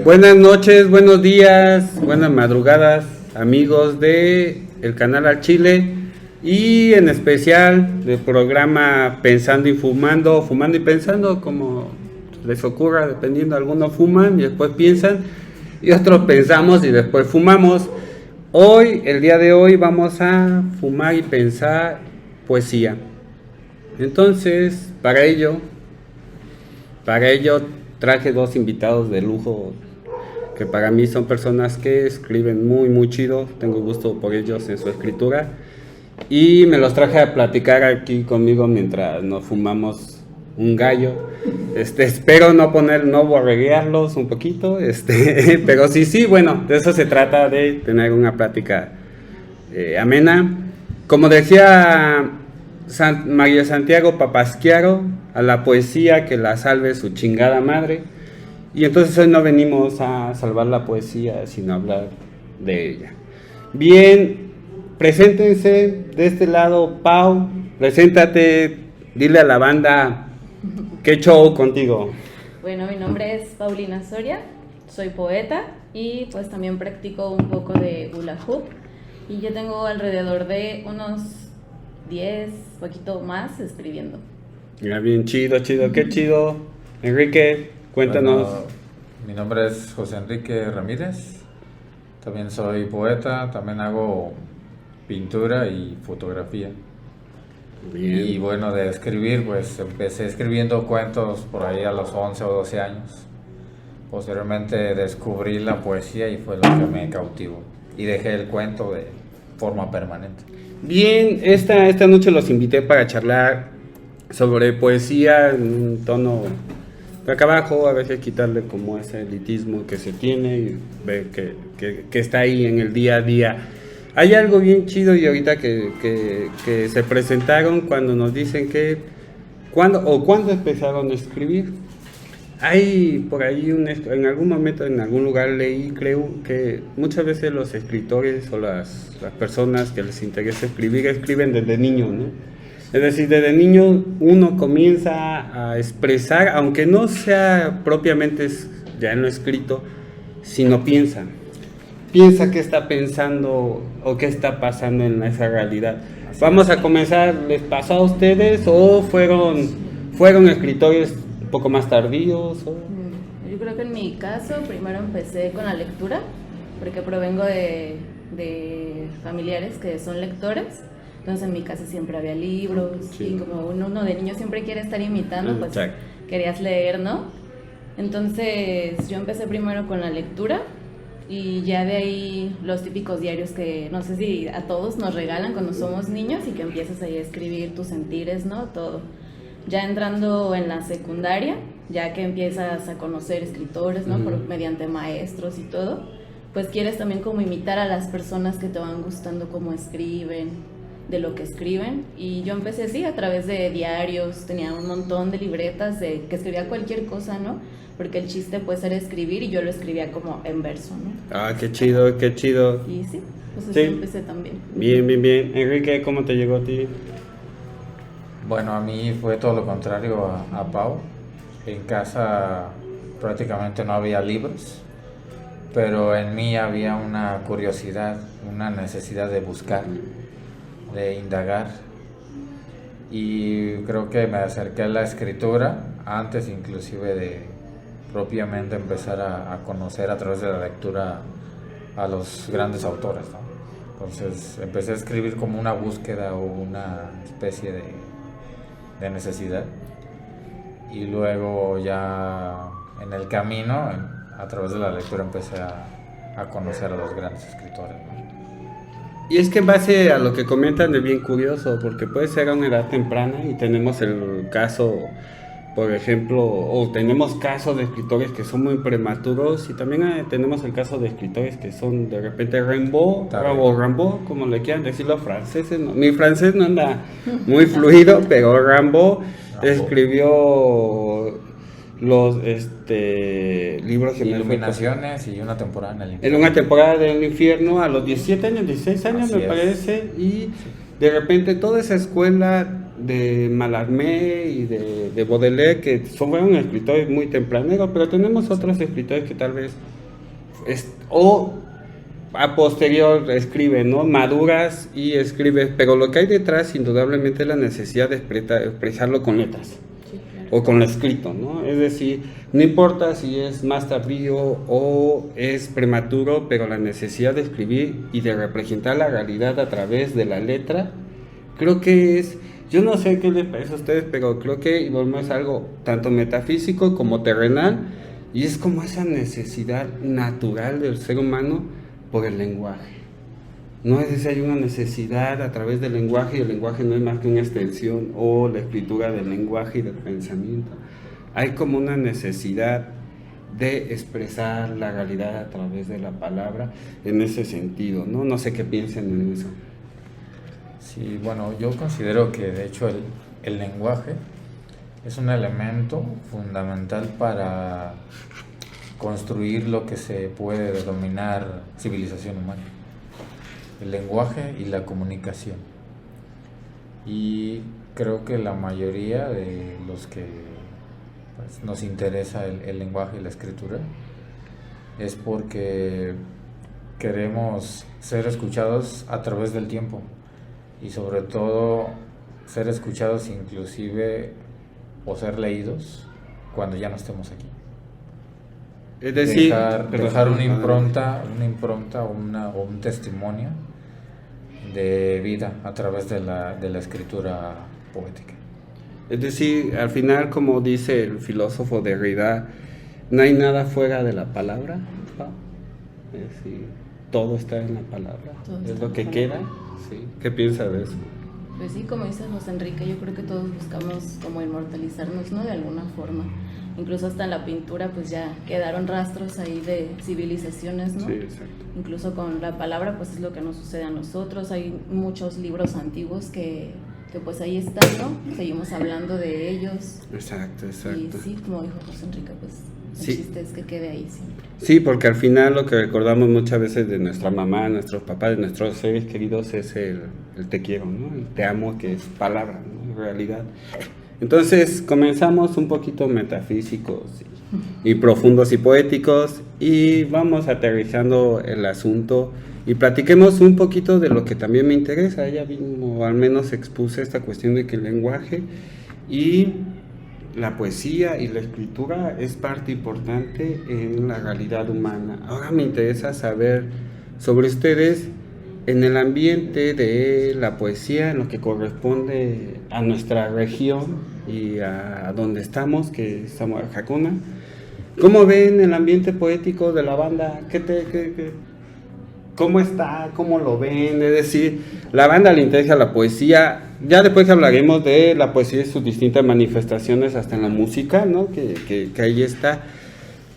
Buenas noches, buenos días, buenas madrugadas, amigos de el canal Al Chile y en especial del programa Pensando y Fumando, Fumando y Pensando, como les ocurra, dependiendo, algunos fuman y después piensan y otros pensamos y después fumamos. Hoy, el día de hoy, vamos a fumar y pensar poesía. Entonces, para ello traje dos invitados de lujo que para mí son personas que escriben muy chido, tengo gusto por ellos en su escritura y me los traje a platicar aquí conmigo mientras nos fumamos un gallo. Espero no borreguearlos un poquito, pero sí, bueno, de eso se trata, de tener una plática amena. Como decía María Santiago Papasquiaro, a la poesía que la salve su chingada madre. Y entonces hoy no venimos a salvar la poesía, sino a hablar de ella. Bien, preséntense de este lado, Pau, preséntate, dile a la banda qué show contigo. Bueno, mi nombre es Paulina Soria, soy poeta y pues también practico un poco de hula hoop. Y yo tengo alrededor de unos 10, poquito más, escribiendo. Ya, bien, chido, qué chido. Enrique, cuéntanos. Bueno, mi nombre es José Enrique Ramírez, también soy poeta, también hago pintura y fotografía. Bien. Y bueno, de escribir, pues empecé escribiendo cuentos por ahí a los 11 o 12 años. Posteriormente descubrí la poesía y fue lo que me cautivó. Y dejé el cuento de forma permanente. Bien, esta noche los invité para charlar sobre poesía en un tono de acá abajo, a veces quitarle como ese elitismo que se tiene y ver que está ahí en el día a día. Hay algo bien chido y ahorita que se presentaron cuando nos dicen que cuándo empezaron a escribir. Hay por ahí en algún momento, en algún lugar leí, creo, que muchas veces los escritores o las personas que les interesa escribir, escriben desde niños, ¿no? Es decir, desde niño uno comienza a expresar, aunque no sea propiamente ya en lo escrito, sino piensa qué está pensando o qué está pasando en esa realidad. Vamos a comenzar, ¿les pasó a ustedes o fueron escritores un poco más tardíos? Yo creo que en mi caso primero empecé con la lectura, porque provengo de familiares que son lectores. Entonces en mi casa siempre había libros, sí. Y como uno de niño siempre quiere estar imitando, pues querías leer, ¿no? Entonces yo empecé primero con la lectura y ya de ahí los típicos diarios que no sé si a todos nos regalan cuando somos niños y que empiezas ahí a escribir tus sentires, ¿no? Todo. Ya entrando en la secundaria, ya que empiezas a conocer escritores, ¿no? Mediante maestros y todo, pues quieres también como imitar a las personas que te van gustando cómo escriben, de lo que escriben. Y yo empecé así, a través de diarios, tenía un montón de libretas que escribía cualquier cosa, ¿no? Porque el chiste pues era escribir y yo lo escribía como en verso, ¿no? Ah, qué chido. Y sí, pues así empecé también. Bien. Enrique, ¿cómo te llegó a ti? Bueno, a mí fue todo lo contrario a Pau. En casa prácticamente no había libros, pero en mí había una curiosidad, una necesidad de buscar, de indagar, y creo que me acerqué a la escritura antes inclusive de propiamente empezar a conocer a través de la lectura a los grandes autores, ¿no? Entonces empecé a escribir como una búsqueda o una especie de necesidad, y luego ya en el camino, a través de la lectura, empecé a conocer a los grandes escritores, ¿no? Y es que en base a lo que comentan es bien curioso, porque puede ser a una edad temprana y tenemos el caso, por ejemplo, o tenemos casos de escritores que son muy prematuros y también tenemos el caso de escritores que son de repente Rimbaud, como le quieran decir los franceses. ¿No? Mi francés no anda muy fluido, pero Rimbaud escribió los libros que Iluminaciones y Una temporada en el infierno. En una temporada del infierno a los 17 años, 16 años me parece, y de repente toda esa escuela de Mallarmé y de Baudelaire, que fueron escritores muy tempraneros, pero tenemos otros escritores que tal vez, o a posterior escriben, ¿no? Maduras y escribes, pero lo que hay detrás indudablemente es la necesidad de expresarlo con letras. Sí, claro. O con lo escrito, ¿no? Es decir, no importa si es más tardío o es prematuro, pero la necesidad de escribir y de representar la realidad a través de la letra, creo que es, yo no sé qué les parece a ustedes, pero creo que es algo tanto metafísico como terrenal, y es como esa necesidad natural del ser humano por el lenguaje. No es decir, hay una necesidad a través del lenguaje, y el lenguaje no es más que una extensión o la escritura del lenguaje y del pensamiento. Hay como una necesidad de expresar la realidad a través de la palabra en ese sentido, ¿no? No sé qué piensan en eso. Sí, bueno, yo considero que de hecho el lenguaje es un elemento fundamental para construir lo que se puede denominar civilización humana. El lenguaje y la comunicación. Y creo que la mayoría de los que pues, nos interesa el lenguaje y la escritura es porque queremos ser escuchados a través del tiempo y sobre todo ser escuchados inclusive o ser leídos cuando ya no estemos aquí. Es decir, dejar una impronta o un testimonio de vida a través de la escritura poética. Es decir, al final, como dice el filósofo Derrida, no hay nada fuera de la palabra, ¿no? Es decir, todo está en la palabra, es lo que queda. ¿Sí? ¿Qué piensa de eso? Pues sí, como dice José Enrique, yo creo que todos buscamos como inmortalizarnos, ¿no? De alguna forma. Incluso hasta en la pintura pues ya quedaron rastros ahí de civilizaciones, ¿no? Sí, exacto. Incluso con la palabra pues es lo que nos sucede a nosotros. Hay muchos libros antiguos que pues ahí están, ¿no? Seguimos hablando de ellos. Exacto. Y sí, como dijo José Enrique, pues el chiste es que quede ahí siempre. Sí, porque al final lo que recordamos muchas veces de nuestra mamá, nuestros papás, de nuestros seres queridos es el te quiero, ¿no? El te amo, que es palabra, ¿no? En realidad. Entonces comenzamos un poquito metafísicos y profundos y poéticos, y vamos aterrizando el asunto y platiquemos un poquito de lo que también me interesa. Ya vimos, o al menos expuse esta cuestión de que el lenguaje y la poesía y la escritura es parte importante en la realidad humana. Ahora me interesa saber sobre ustedes en el ambiente de la poesía, en lo que corresponde a nuestra región y a donde estamos, que estamos en Jacona. ¿Cómo ven el ambiente poético de la banda? ¿Cómo está? ¿Cómo lo ven? Es decir, la banda le interesa la poesía. Ya después hablaremos de la poesía y sus distintas manifestaciones, hasta en la música, ¿no? Que ahí está.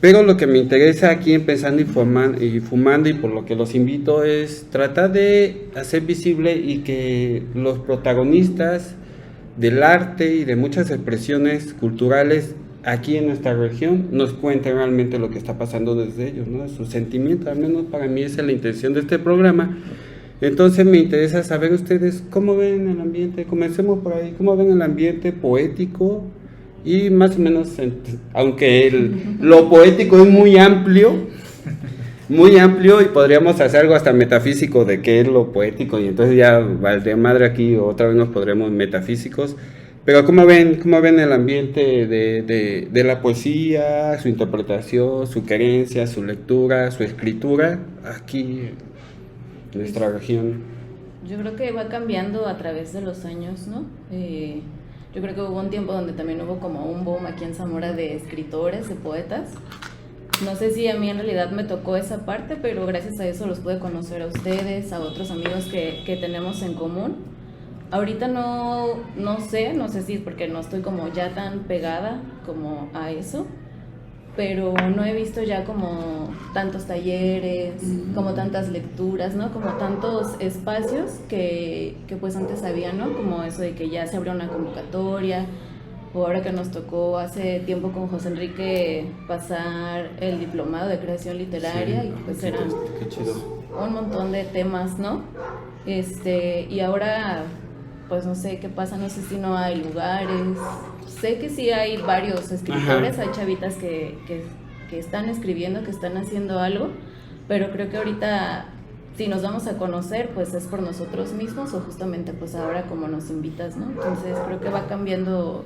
Pero lo que me interesa aquí en Pensando y Fumando, y por lo que los invito, es tratar de hacer visible y que los protagonistas del arte y de muchas expresiones culturales aquí en nuestra región nos cuenten realmente lo que está pasando desde ellos, ¿no? Sus sentimientos. Al menos para mí esa es la intención de este programa. Entonces me interesa saber ustedes cómo ven el ambiente. Comencemos por ahí. ¿Cómo ven el ambiente poético? Y más o menos, aunque lo poético es muy amplio, y podríamos hacer algo hasta metafísico de qué es lo poético, y entonces ya valdría madre aquí, otra vez nos podremos metafísicos. Pero ¿cómo ven el ambiente de la poesía, su interpretación, su querencia, su lectura, su escritura aquí en nuestra región? Yo creo que va cambiando a través de los años, ¿no? Yo creo que hubo un tiempo donde también hubo como un boom aquí en Zamora de escritores, de poetas. No sé si a mí en realidad me tocó esa parte, pero gracias a eso los pude conocer a ustedes, a otros amigos que tenemos en común. Ahorita no sé si es porque no estoy como ya tan pegada como a eso, pero no he visto ya como tantos talleres, como tantas lecturas, ¿no? Como tantos espacios que pues antes había, ¿no? Como eso de que ya se abrió una convocatoria, o ahora que nos tocó hace tiempo con José Enrique pasar el diplomado de creación literaria, sí, y pues eran un montón de temas, ¿no? Y ahora pues no sé qué pasa, no sé si no hay lugares. Sé que sí hay varios escritores, hay chavitas que están escribiendo, que están haciendo algo, pero creo que ahorita si nos vamos a conocer, pues es por nosotros mismos o justamente pues ahora como nos invitas, ¿no? Entonces creo que va cambiando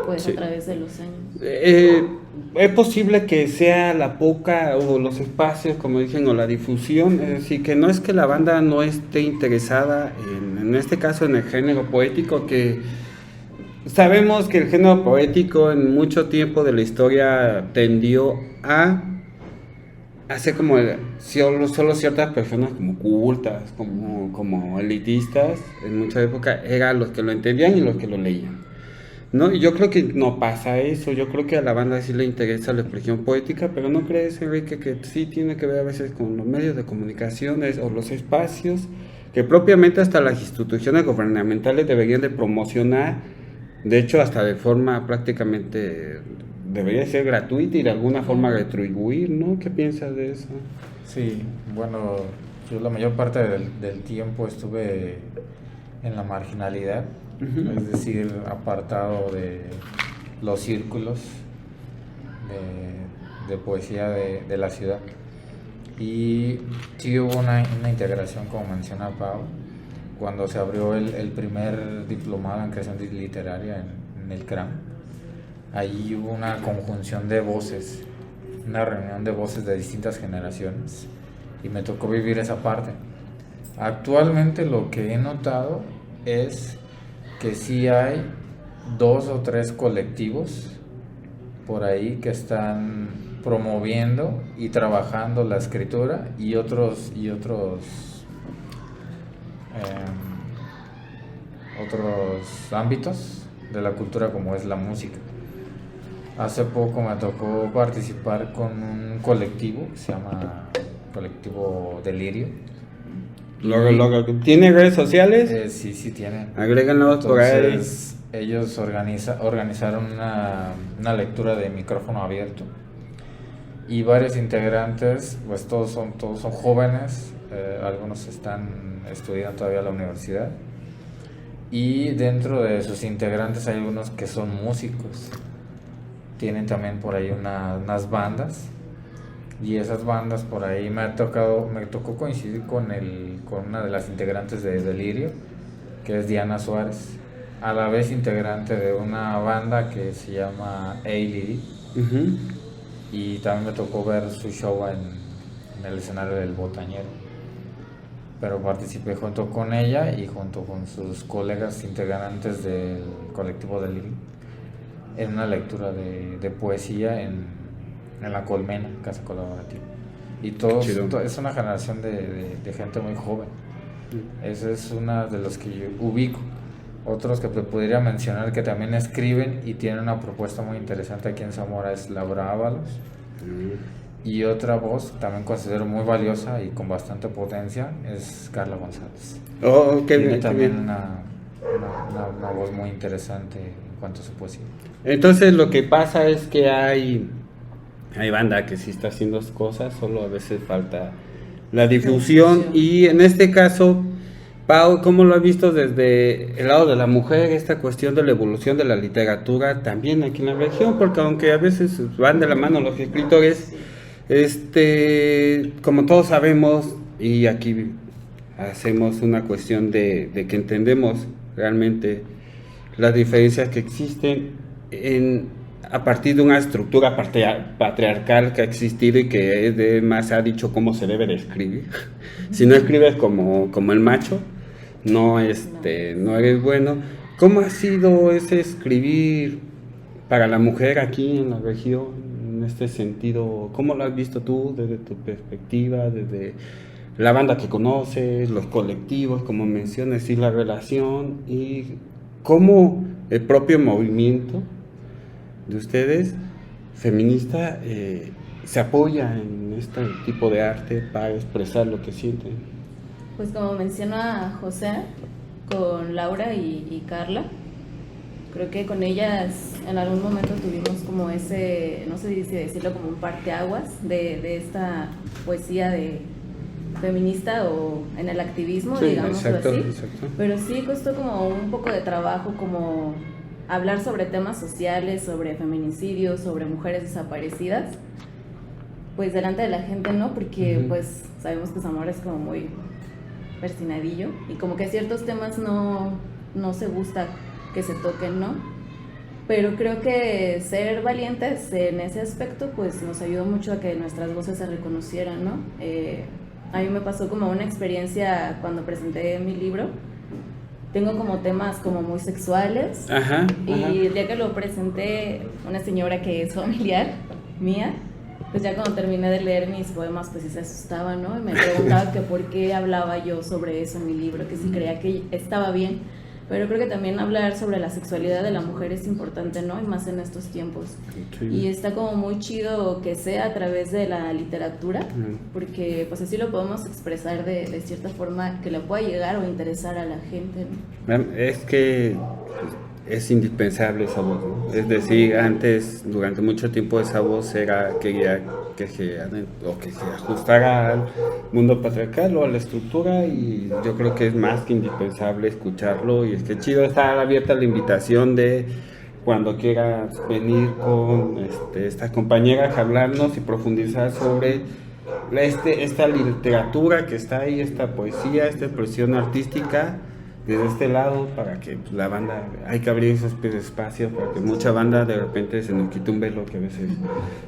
pues Sí. a través de los años. Es posible que sea la poca o los espacios, como dicen, o la difusión, es decir, que no es que la banda no esté interesada en este caso en el género poético, que sabemos que el género poético en mucho tiempo de la historia tendió a hacer como solo ciertas personas como cultas, como elitistas, en mucha época eran los que lo entendían y los que lo leían. ¿No? Y yo creo que no pasa eso, yo creo que a la banda sí le interesa la expresión poética, pero ¿no crees, Enrique, que sí tiene que ver a veces con los medios de comunicaciones o los espacios que propiamente hasta las instituciones gubernamentales deberían de promocionar, de hecho hasta de forma prácticamente debería ser gratuita y de alguna forma retribuir, ¿no? ¿Qué piensas de eso? Sí, bueno, yo la mayor parte del tiempo estuve en la marginalidad, es decir, apartado de los círculos de poesía de la ciudad. Y sí hubo una integración, como menciona Pau, cuando se abrió el primer diplomado en creación literaria en el CRAM. Ahí hubo una conjunción de voces, una reunión de voces de distintas generaciones, y me tocó vivir esa parte. Actualmente lo que he notado es que sí hay 2 o 3 colectivos por ahí que están promoviendo y trabajando la escritura y otros ámbitos de la cultura, como es la música. Hace poco me tocó participar con un colectivo que se llama Colectivo Delirio. ¿Tiene redes sociales? Sí tienen. Agréganos por ahí. Entonces, ellos organizaron una lectura de micrófono abierto y varios integrantes, pues todos son jóvenes, algunos están estudiando todavía en la universidad, y dentro de sus integrantes hay algunos que son músicos, tienen también por ahí unas bandas, y esas bandas por ahí me tocó coincidir con una de las integrantes de Delirio, que es Diana Suárez, a la vez integrante de una banda que se llama Eilidi. Y también me tocó ver su show en el escenario del Botañero, pero participé junto con ella y junto con sus colegas integrantes del colectivo Delirio en una lectura de poesía en la Colmena, Casa Colaborativa. Y todos, es una generación de gente muy joven. Ese es uno de los que yo ubico. Otros que podría mencionar que también escriben y tienen una propuesta muy interesante aquí en Zamora es Laura Ábalos. Y otra voz también considero muy valiosa y con bastante potencia es Carla González. Tiene también una voz muy interesante en cuanto a su poesía. Entonces lo que pasa es que hay banda que sí está haciendo cosas, solo a veces falta la difusión. Y en este caso, Pau, ¿cómo lo has visto desde el lado de la mujer, esta cuestión de la evolución de la literatura también aquí en la región? Porque aunque a veces van de la mano los escritores, como todos sabemos, y aquí hacemos una cuestión de que entendemos realmente las diferencias que existen a partir de una estructura patriarcal que ha existido y que más ha dicho cómo se debe de escribir. Si no escribes como el macho, no eres bueno. ¿Cómo ha sido ese escribir para la mujer aquí en la región, en este sentido? ¿Cómo lo has visto tú desde tu perspectiva, desde la banda que conoces, los colectivos, como mencionas, y la relación, y cómo el propio movimiento de ustedes, feminista, se apoya en este tipo de arte para expresar lo que sienten? Pues como menciona José, con Laura y Carla, creo que con ellas en algún momento tuvimos como ese, no sé si decirlo, como un parteaguas de esta poesía de feminista o en el activismo, Sí, digámoslo exacto, así. exacto. Pero sí costó como un poco de trabajo como hablar sobre temas sociales, sobre feminicidios, sobre mujeres desaparecidas, pues delante de la gente, ¿no? Porque pues sabemos que Zamora es como muy persinadillo y como que ciertos temas no se gusta que se toquen, ¿no? Pero creo que ser valientes en ese aspecto pues nos ayudó mucho a que nuestras voces se reconocieran, ¿no? A mí me pasó como una experiencia cuando presenté mi libro. Tengo como temas como muy sexuales. Ajá. Y el día que lo presenté, una señora que es familiar mía, pues ya cuando terminé de leer mis poemas, pues sí se asustaba, ¿no? Y me preguntaba que por qué hablaba yo sobre eso en mi libro, que si creía que estaba bien. Pero creo que también hablar sobre la sexualidad de la mujer es importante, ¿no? Y más en estos tiempos. Sí. Y está como muy chido que sea a través de la literatura, porque pues así lo podemos expresar de cierta forma que le pueda llegar o interesar a la gente, ¿no? Es que es indispensable esa voz, ¿no? Es decir, antes, durante mucho tiempo, esa voz era que se ajustara al mundo patriarcal o a la estructura, y yo creo que es más que indispensable escucharlo. Y es que chido, estar abierta la invitación de cuando quieras venir con estas compañeras a hablarnos y profundizar sobre esta literatura que está ahí, esta poesía, esta expresión artística desde este lado, para que pues, la banda, hay que abrir esos espacios para que mucha banda de repente se nos quite un velo que a veces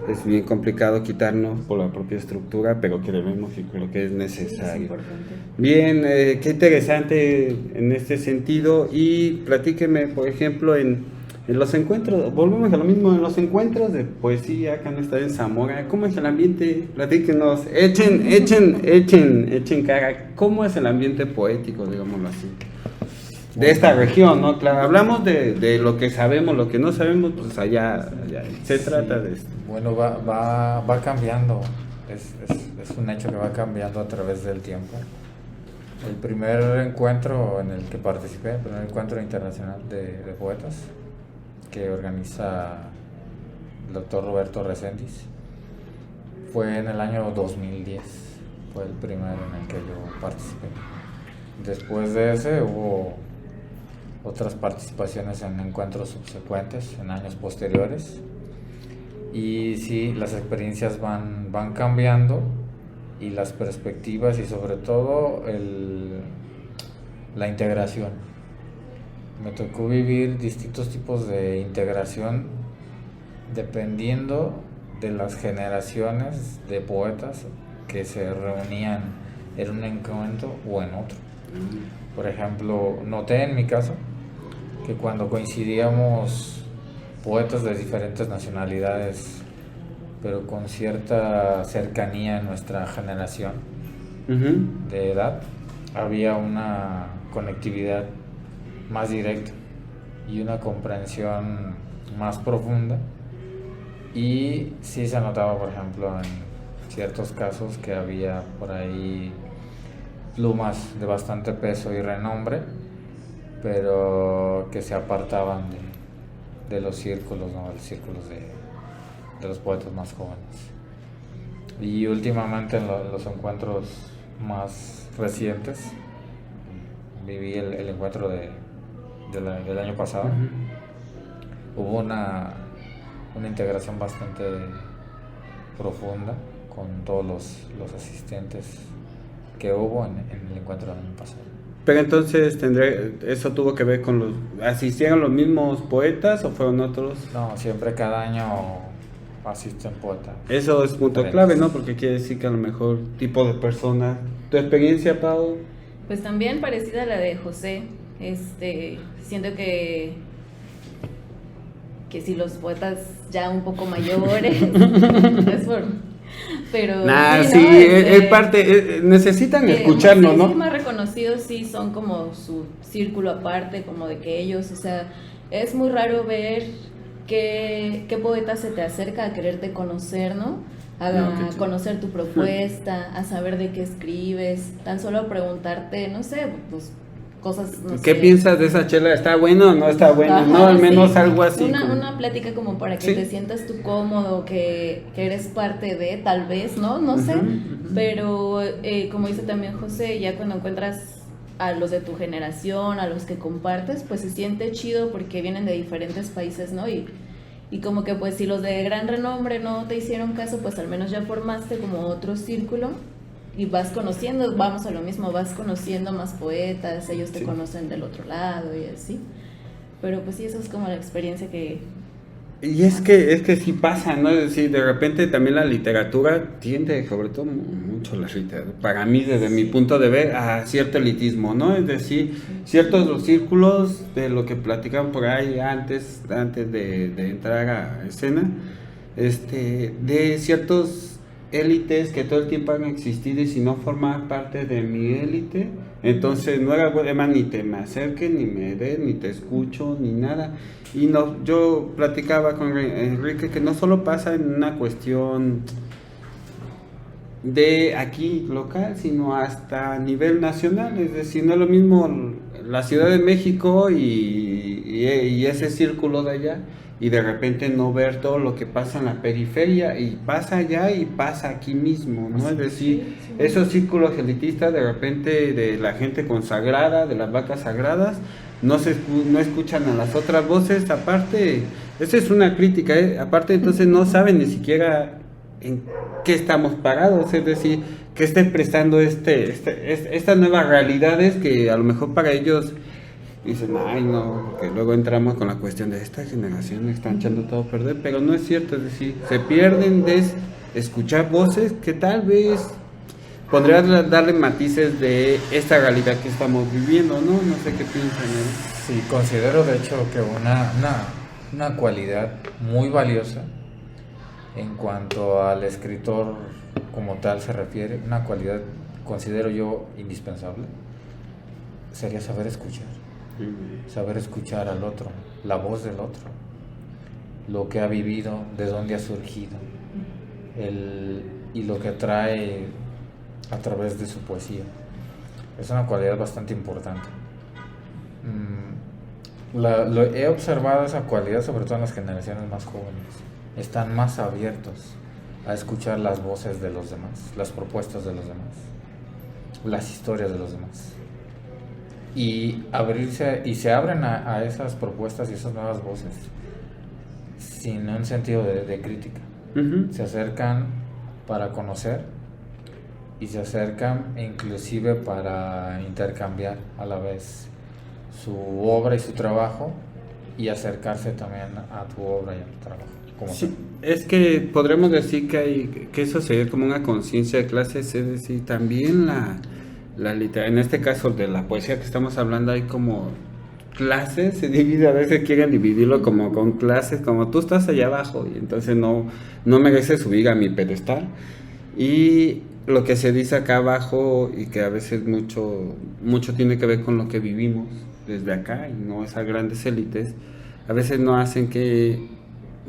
es bien complicado quitarnos por la propia estructura, pero que debemos y creo que es necesario. Es importante. Bien, qué interesante en este sentido. Y platíqueme, por ejemplo, en los encuentros, volvemos a lo mismo, en los encuentros de poesía acá en en Zamora, ¿cómo es el ambiente? Platíquenos, echen cara, ¿cómo es el ambiente poético, digámoslo así? De esta región, ¿no? Claro, hablamos de lo que sabemos, lo que no sabemos, pues allá se trata de esto. Bueno, va cambiando, es un hecho que va cambiando a través del tiempo. El primer encuentro en el que participé, el primer encuentro internacional de poetas que organiza el doctor Roberto Reséndiz, fue en el año 2010, fue el primero en el que yo participé. Después de ese hubo otras participaciones en encuentros subsecuentes, en años posteriores, y sí, las experiencias van cambiando, y las perspectivas y sobre todo la integración. Me tocó vivir distintos tipos de integración dependiendo de las generaciones de poetas que se reunían en un encuentro o en otro. Por ejemplo, noté en mi caso que cuando coincidíamos poetas de diferentes nacionalidades, pero con cierta cercanía en nuestra generación de edad, había una conectividad más directa y una comprensión más profunda, y sí se notaba, por ejemplo, en ciertos casos que había por ahí plumas de bastante peso y renombre, pero que se apartaban de los círculos, ¿no? De los círculos de los poetas más jóvenes. Y últimamente en los encuentros más recientes viví el encuentro del año pasado. Hubo una integración bastante profunda con todos los asistentes que hubo en el encuentro del año pasado. Pero entonces, ¿eso tuvo que ver con asistieron los mismos poetas o fueron otros? No, siempre cada año asisten poetas. Eso es punto diferentes. clave, ¿no? Porque quiere decir que a lo mejor tipo de persona. ¿Tu experiencia, Pau? Pues también parecida a la de José. Siento que si los poetas ya un poco mayores, es pero sí, ¿no? es parte, necesitan escucharnos, sí, ¿no? Sí, más reconocidos sí son como su círculo aparte, como de que ellos, o sea, es muy raro ver qué poeta se te acerca a quererte conocer, ¿no? A conocer tu propuesta, a saber de qué escribes, tan solo a preguntarte, no sé, pues cosas, no ¿Qué sé. piensas de esa chela? ¿Está bueno o no está bueno? Ajá, No, al menos sí. algo así. Una plática como para que Sí. te sientas tú cómodo, que eres parte de, tal vez, ¿no? No sé. Ujú. Pero como dice también José, ya cuando encuentras a los de tu generación, a los que compartes, pues se siente chido porque vienen de diferentes países, ¿no? Y como que pues si los de gran renombre no te hicieron caso, pues al menos ya formaste como otro círculo y vas conociendo, vamos a lo mismo, vas conociendo más poetas, ellos te Sí. conocen del otro lado y así. Pero pues sí, eso es como la experiencia que... Y es que sí pasa, ¿no? Es decir, de repente también la literatura tiende, sobre todo mucho la literatura, para mí desde mi punto de ver, a cierto elitismo, ¿no? Es decir, ciertos los círculos de lo que platicaban por ahí antes de entrar a escena, de ciertos élites que todo el tiempo han existido y si no forman parte de mi élite, entonces no era problema ni te me acerques, ni me ves, ni te escucho, ni nada. Y no, yo platicaba con Enrique que no solo pasa en una cuestión de aquí local, sino hasta a nivel nacional, es decir, no es lo mismo la Ciudad de México y ese círculo de allá, y de repente no ver todo lo que pasa en la periferia, y pasa allá y pasa aquí mismo, ¿no? Es decir, esos círculos elitistas de repente de la gente consagrada, de las vacas sagradas, no escuchan a las otras voces, aparte, esa es una crítica, aparte entonces no saben ni siquiera en qué estamos parados, es decir, que está expresando estas nuevas realidades que a lo mejor para ellos dicen, ay no, porque luego entramos con la cuestión de esta generación están echando todo a perder, pero no es cierto, es decir, se pierden de escuchar voces que tal vez podrían darle matices de esta realidad que estamos viviendo, ¿no? No sé qué piensan, ¿eh? Sí, considero de hecho que una cualidad muy valiosa en cuanto al escritor como tal se refiere, una cualidad considero yo indispensable, sería saber escuchar al otro, la voz del otro, lo que ha vivido, de dónde ha surgido, y lo que trae a través de su poesía. Es una cualidad bastante importante. He observado esa cualidad sobre todo en las generaciones más jóvenes. Están más abiertos a escuchar las voces de los demás, las propuestas de los demás, las historias de los demás. Y se abren a esas propuestas y esas nuevas voces sin un sentido de crítica. Uh-huh. Se acercan para conocer y se acercan inclusive para intercambiar a la vez su obra y su trabajo y acercarse también a tu obra y a tu trabajo. Sí, es que podremos decir que eso sería como una conciencia de clases, es decir, también en este caso de la poesía que estamos hablando hay como clases, se divide, a veces quieren dividirlo como con clases, como tú estás allá abajo y entonces no mereces subir a mi pedestal, y lo que se dice acá abajo y que a veces mucho tiene que ver con lo que vivimos desde acá y no esas grandes élites, a veces no hacen que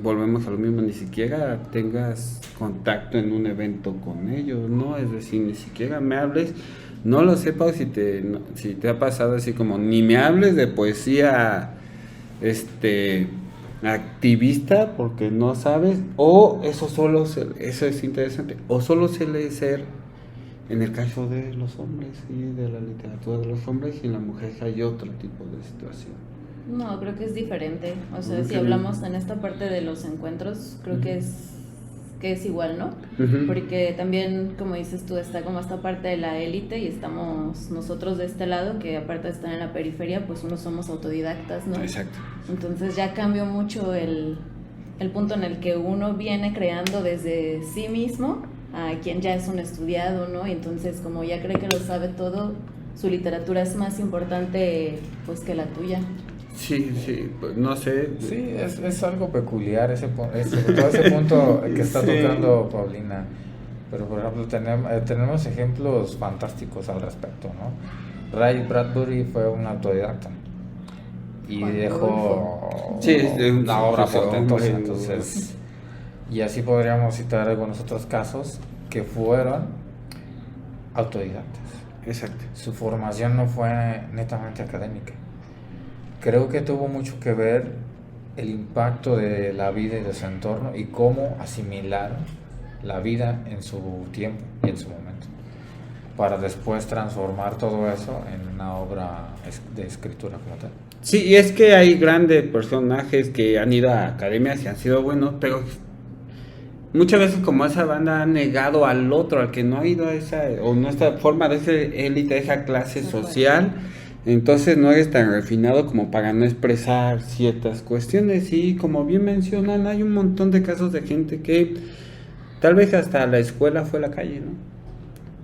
volvemos a lo mismo, ni siquiera tengas contacto en un evento con ellos, ¿no? Es decir, ni siquiera me hables, no lo sepas si te ha pasado así como, ni me hables de poesía activista porque no sabes, o eso es interesante, o solo se lee ser en el caso de los hombres y de la literatura de los hombres, y en la mujer hay otro tipo de situación. No, creo que es diferente. O sea, si hablamos en esta parte de los encuentros, creo que es igual, ¿no? Uh-huh. Porque también, como dices tú, está como esta parte de la élite y estamos nosotros de este lado, que aparte de estar en la periferia, pues unos somos autodidactas, ¿no? Exacto. Entonces ya cambió mucho el punto en el que uno viene creando desde sí mismo a quien ya es un estudiado, ¿no? Y entonces como ya cree que lo sabe todo, su literatura es más importante pues que la tuya. Sí, pues no sé. Sí, es algo peculiar sobre todo ese punto que está tocando Paulina. Pero por ejemplo tenemos ejemplos fantásticos al respecto, ¿no? Ray Bradbury fue un autodidacta y dejó una obra portentosa, entonces, y así podríamos citar algunos otros casos que fueron autodidactas. Exacto. Su formación no fue netamente académica. Creo que tuvo mucho que ver el impacto de la vida y de su entorno y cómo asimilaron la vida en su tiempo y en su momento, para después transformar todo eso en una obra de escritura como tal. Sí, y es que hay grandes personajes que han ido a academias y han sido buenos, pero muchas veces como esa banda ha negado al otro, al que no ha ido a esa, o no está forma de esa élite, de esa clase social, entonces no eres tan refinado como para no expresar ciertas cuestiones. Y como bien mencionan, hay un montón de casos de gente que tal vez hasta la escuela fue la calle, ¿no?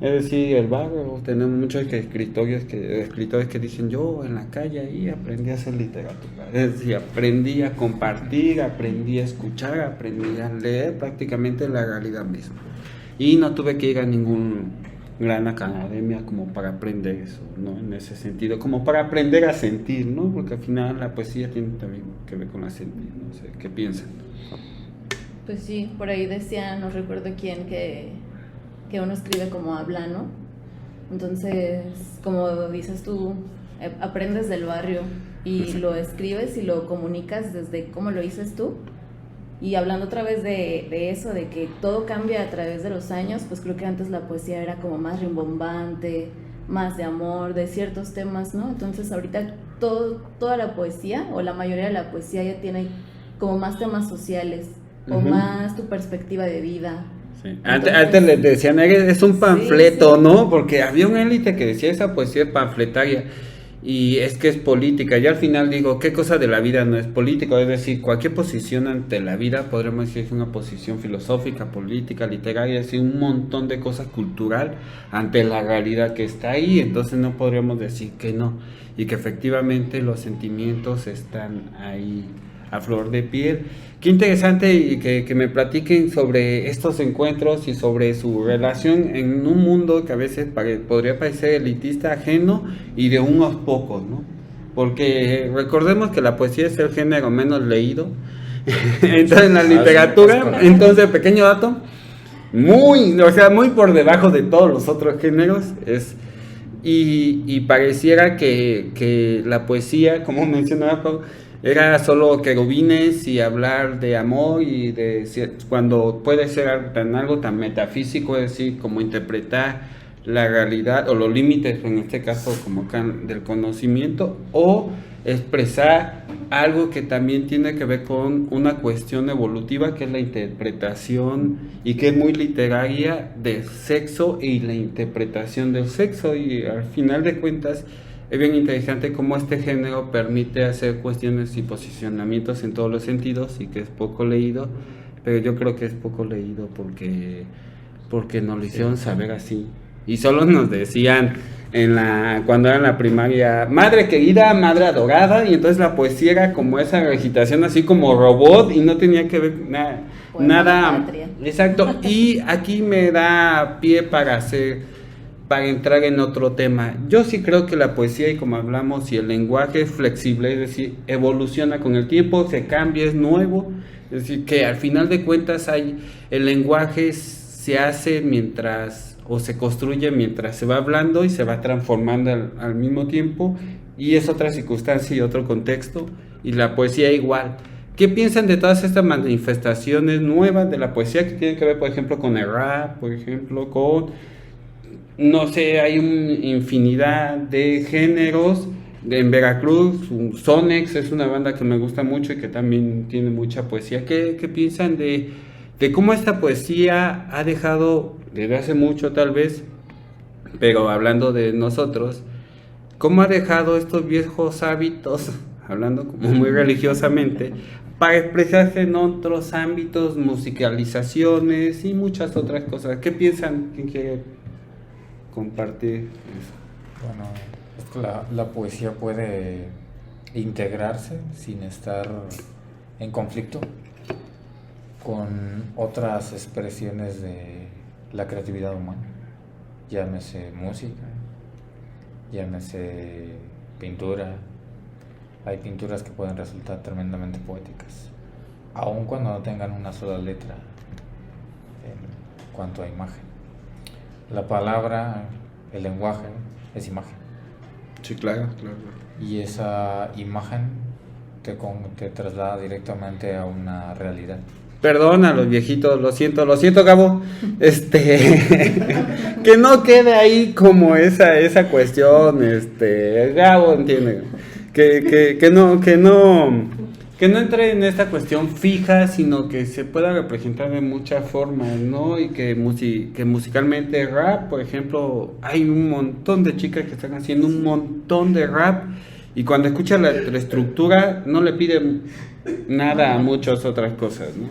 Es decir, el barrio, tenemos muchos escritores que dicen, yo en la calle ahí aprendí a hacer literatura. Es decir, aprendí a compartir, aprendí a escuchar, aprendí a leer prácticamente la realidad misma. Y no tuve que ir a ningún gran academia como para aprender eso, ¿no? En ese sentido, como para aprender a sentir, ¿no? Porque al final la poesía tiene también que ver con la sentir, no sé, ¿qué piensan? Pues sí, por ahí decía, no recuerdo quién, que uno escribe como habla, ¿no? Entonces, como dices tú, aprendes del barrio y lo escribes y lo comunicas desde cómo lo dices tú. Y hablando otra vez de eso, de que todo cambia a través de los años, pues creo que antes la poesía era como más rimbombante, más de amor, de ciertos temas, ¿no? Entonces ahorita toda la poesía, o la mayoría de la poesía ya tiene como más temas sociales, o más tu perspectiva de vida. Sí. Antes les decían, es un panfleto, sí. ¿No? Porque había una élite que decía esa poesía panfletaria. Y es que es política. Yo al final digo, ¿qué cosa de la vida no es política? Es decir, cualquier posición ante la vida, podríamos decir que es una posición filosófica, política, literaria, es decir, un montón de cosas cultural ante la realidad que está ahí. Entonces no podríamos decir que no. Y que efectivamente los sentimientos están ahí a flor de piel. Qué interesante y que me platiquen sobre estos encuentros y sobre su relación en un mundo que a veces podría parecer elitista, ajeno y de unos pocos, ¿no? Porque recordemos que la poesía es el género menos leído. Entonces en la literatura, entonces pequeño dato, muy por debajo de todos los otros géneros es. Y pareciera que la poesía, como mencionaba Pau, era solo querubines y hablar de amor y de cuando puede ser algo tan metafísico, es decir, como interpretar la realidad o los límites, en este caso como del conocimiento, o expresar algo que también tiene que ver con una cuestión evolutiva, que es la interpretación y que es muy literaria del sexo y la interpretación del sexo. Y al final de cuentas es bien interesante cómo este género permite hacer cuestiones y posicionamientos en todos los sentidos, y que es poco leído, pero yo creo que es poco leído porque nos lo hicieron saber así. Y solo nos decían cuando era en la primaria, madre querida, madre adorada, y entonces la poesía era como esa recitación así como robot y no tenía que ver nada. Exacto. Y aquí me da pie para entrar en otro tema. Yo sí creo que la poesía, y como hablamos, y el lenguaje es flexible, es decir, evoluciona con el tiempo, se cambia, es nuevo, es decir, que al final de cuentas el lenguaje se hace o se construye mientras se va hablando y se va transformando al mismo tiempo, y es otra circunstancia y otro contexto, y la poesía igual. ¿Qué piensan de todas estas manifestaciones nuevas de la poesía que tienen que ver, por ejemplo, con el rap, por ejemplo, no sé, hay una infinidad de géneros? En Veracruz, Sonex es una banda que me gusta mucho y que también tiene mucha poesía. ¿Qué piensan de cómo esta poesía ha dejado, desde hace mucho tal vez, pero hablando de nosotros, cómo ha dejado estos viejos hábitos, hablando como muy religiosamente, para expresarse en otros ámbitos, musicalizaciones y muchas otras cosas? ¿Qué piensan? ¿Quién quiere compartir eso? Bueno, es que la poesía puede integrarse sin estar en conflicto con otras expresiones de la creatividad humana, llámese música, llámese pintura. Hay pinturas que pueden resultar tremendamente poéticas, aun cuando no tengan una sola letra en cuanto a imagen. La palabra, el lenguaje, es imagen. Sí, claro. Y esa imagen te traslada directamente a una realidad. Perdona a los viejitos, lo siento, Gabo. Que no quede ahí como esa cuestión, Gabo entiende. Que no entre en esta cuestión fija, sino que se pueda representar de muchas formas, ¿no? Y que musicalmente rap, por ejemplo, hay un montón de chicas que están haciendo un montón de rap y cuando escuchas la estructura no le piden nada a muchas otras cosas, ¿no?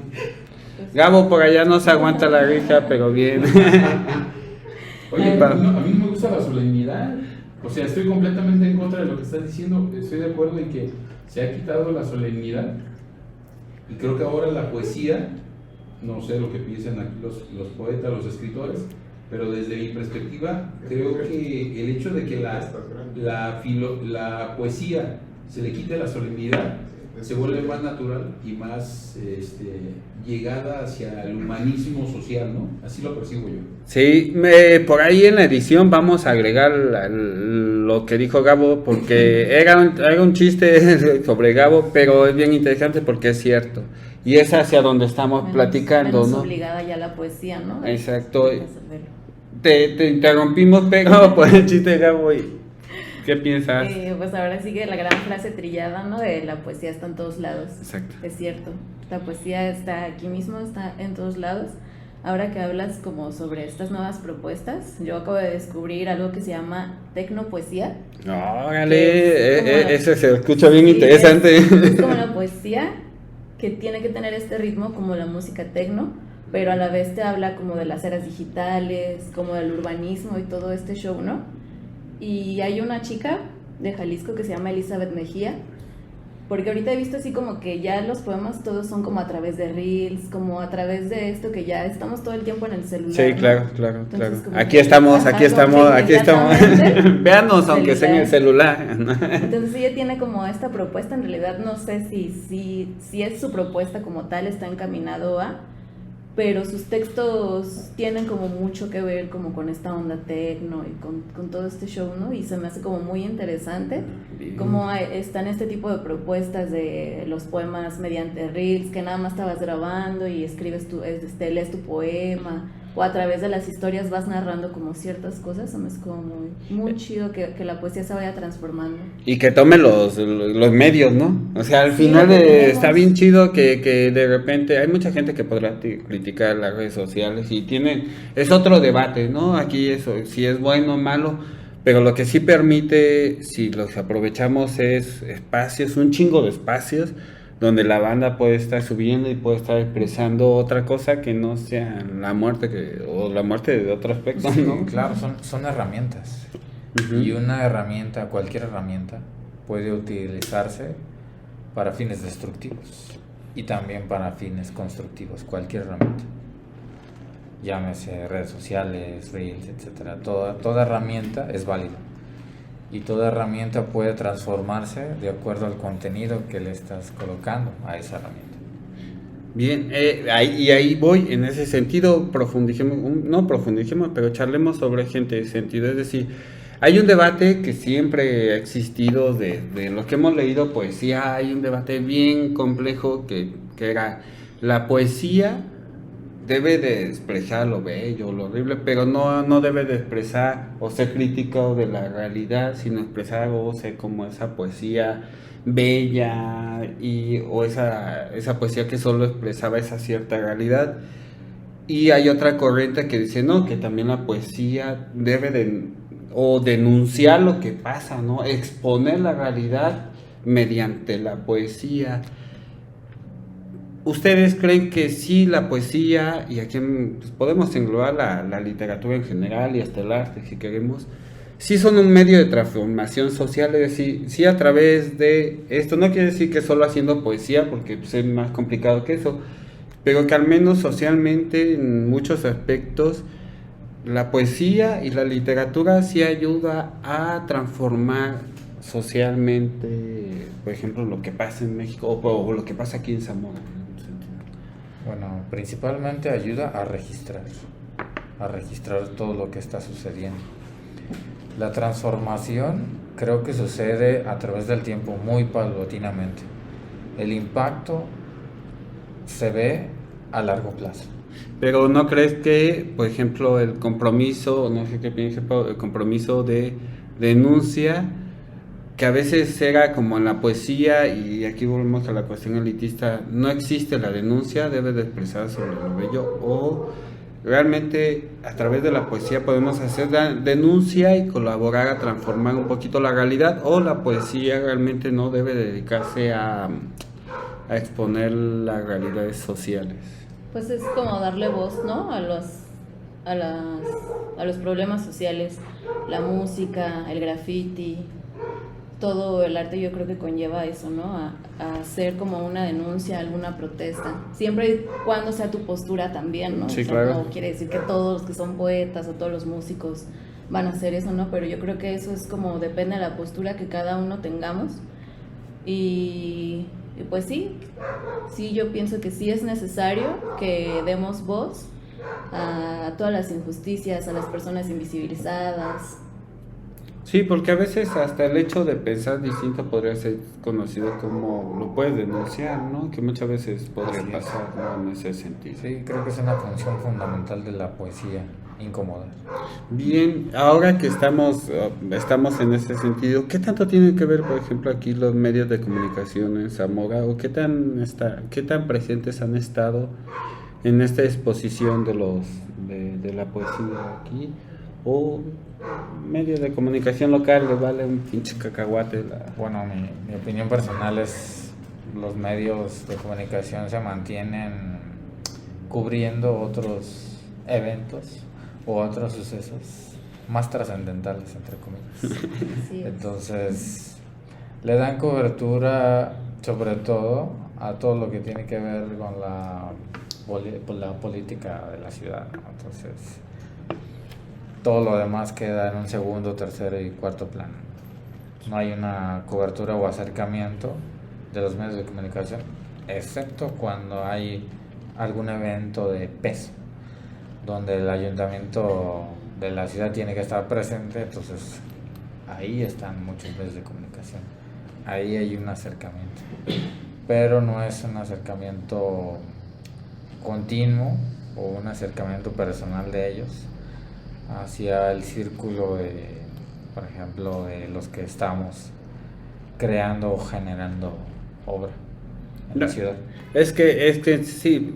Gabo por allá no se aguanta la risa, pero bien. Oye, a mí no me gusta la solemnidad. O sea, estoy completamente en contra de lo que estás diciendo. Estoy de acuerdo en que se ha quitado la solemnidad. Y creo que ahora la poesía, no sé lo que piensan aquí los poetas, los escritores, pero desde mi perspectiva, creo que el hecho de que la poesía se le quite la solemnidad, se vuelve más natural y más llegada hacia el humanismo social, ¿no? Así lo percibo yo. Sí, por ahí en la edición vamos a agregar lo que dijo Gabo, porque era un chiste sobre Gabo, pero es bien interesante porque es cierto. Y es hacia donde estamos platicando, menos ¿no? obligada ya la poesía, ¿no? Exacto. Te interrumpimos, pero por el chiste de Gabo. ¿Qué piensas? Pues ahora sigue la gran frase trillada, ¿no? De la poesía está en todos lados. Exacto. Es cierto. La poesía está aquí mismo, está en todos lados. Ahora que hablas como sobre estas nuevas propuestas, yo acabo de descubrir algo que se llama tecnopoesía. Órale, eso se escucha bien interesante. Es como la poesía que tiene que tener este ritmo como la música tecno, pero a la vez te habla como de las eras digitales, como del urbanismo y todo este show, ¿no? Y hay una chica de Jalisco que se llama Elizabeth Mejía, porque ahorita he visto así como que ya los poemas todos son como a través de reels, como a través de esto que ya estamos todo el tiempo en el celular. Sí, ¿no? claro. Entonces, Aquí estamos. Véanos aunque sea en el celular. Entonces ella tiene como esta propuesta, en realidad no sé si es su propuesta como tal, está encaminado a, pero sus textos tienen como mucho que ver como con esta onda tecno y con todo este show, ¿no? Y se me hace como muy interesante cómo están este tipo de propuestas de los poemas mediante reels, que nada más estabas grabando y escribes lees tu poema, o a través de las historias vas narrando como ciertas cosas. Se me hace como muy chido que la poesía se vaya transformando. Y que tome los medios, ¿no? O sea, al final está bien chido que de repente hay mucha gente que podrá criticar las redes sociales y es otro debate, ¿no? Aquí eso, si es bueno o malo, pero lo que sí permite, si los aprovechamos, es espacios, un chingo de espacios donde la banda puede estar subiendo y puede estar expresando otra cosa que no sea la muerte o la muerte de otro aspecto, ¿no? Sí, claro, son herramientas. Uh-huh. Y una herramienta, cualquier herramienta, puede utilizarse para fines destructivos y también para fines constructivos, cualquier herramienta. Llámese redes sociales, reels, etcétera. Toda herramienta es válida. Y toda herramienta puede transformarse de acuerdo al contenido que le estás colocando a esa herramienta. Bien, ahí voy, en ese sentido, no profundicemos, pero charlemos sobre ese sentido. Es decir, hay un debate que siempre ha existido de lo que hemos leído poesía. Hay un debate bien complejo que era la poesía debe de expresar lo bello, lo horrible, pero no debe de expresar o ser crítico de la realidad, sino expresar como esa poesía bella o esa poesía que solo expresaba esa cierta realidad. Y hay otra corriente que dice no, que también la poesía debe denunciar lo que pasa, ¿no? Exponer la realidad mediante la poesía. ¿Ustedes creen que sí la poesía, y aquí pues, podemos englobar la literatura en general y hasta el arte si queremos, sí son un medio de transformación social? Es decir, sí a través de esto, no quiere decir que solo haciendo poesía, porque pues, es más complicado que eso, pero que al menos socialmente en muchos aspectos la poesía y la literatura sí ayuda a transformar socialmente, por ejemplo, lo que pasa en México o lo que pasa aquí en Zamora. Bueno, principalmente ayuda a registrar todo lo que está sucediendo. La transformación creo que sucede a través del tiempo muy paulatinamente. El impacto se ve a largo plazo. Pero ¿no crees que, por ejemplo, el compromiso, no sé qué piensas, Pau, el compromiso de denuncia, que a veces era como en la poesía, y aquí volvemos a la cuestión elitista, no existe la denuncia, debe de expresarse sobre lo bello, o realmente a través de la poesía podemos hacer la denuncia y colaborar a transformar un poquito la realidad, o la poesía realmente no debe dedicarse a exponer las realidades sociales? Pues es como darle voz, ¿no? A los problemas sociales, la música, el graffiti, todo el arte yo creo que conlleva eso, ¿no? A hacer como una denuncia, alguna protesta, siempre y cuando sea tu postura también, ¿no? Sí, O sea, claro. no quiere decir que todos los que son poetas o todos los músicos van a hacer eso, ¿no? Pero yo creo que eso es como depende de la postura que cada uno tengamos y pues sí, yo pienso que sí es necesario que demos voz a todas las injusticias, a las personas invisibilizadas. Sí, porque a veces hasta el hecho de pensar distinto podría ser conocido como lo puedes denunciar, ¿no? Que muchas veces podría Así es. pasar, ¿no? En ese sentido. Sí, creo que es una función fundamental de la poesía, incomodar. Bien, ahora que estamos en ese sentido, ¿qué tanto tienen que ver, por ejemplo, aquí los medios de comunicación en Zamora, o qué tan presentes han estado en esta exposición de la poesía aquí, o medios de comunicación local les vale un pinche cacahuate Bueno, mi opinión personal es los medios de comunicación se mantienen cubriendo otros eventos o otros sucesos más trascendentales, entre comillas. Sí, Entonces, le dan cobertura sobre todo a todo lo que tiene que ver con la política de la ciudad, ¿no? Entonces, todo lo demás queda en un segundo, tercero y cuarto plano. No hay una cobertura o acercamiento de los medios de comunicación, excepto cuando hay algún evento de peso, donde el ayuntamiento de la ciudad tiene que estar presente. Entonces ahí están muchos medios de comunicación, ahí hay un acercamiento, pero no es un acercamiento continuo o un acercamiento personal de ellos hacia el círculo de, por ejemplo, de los que estamos creando o generando obra en la ciudad. Es que sí,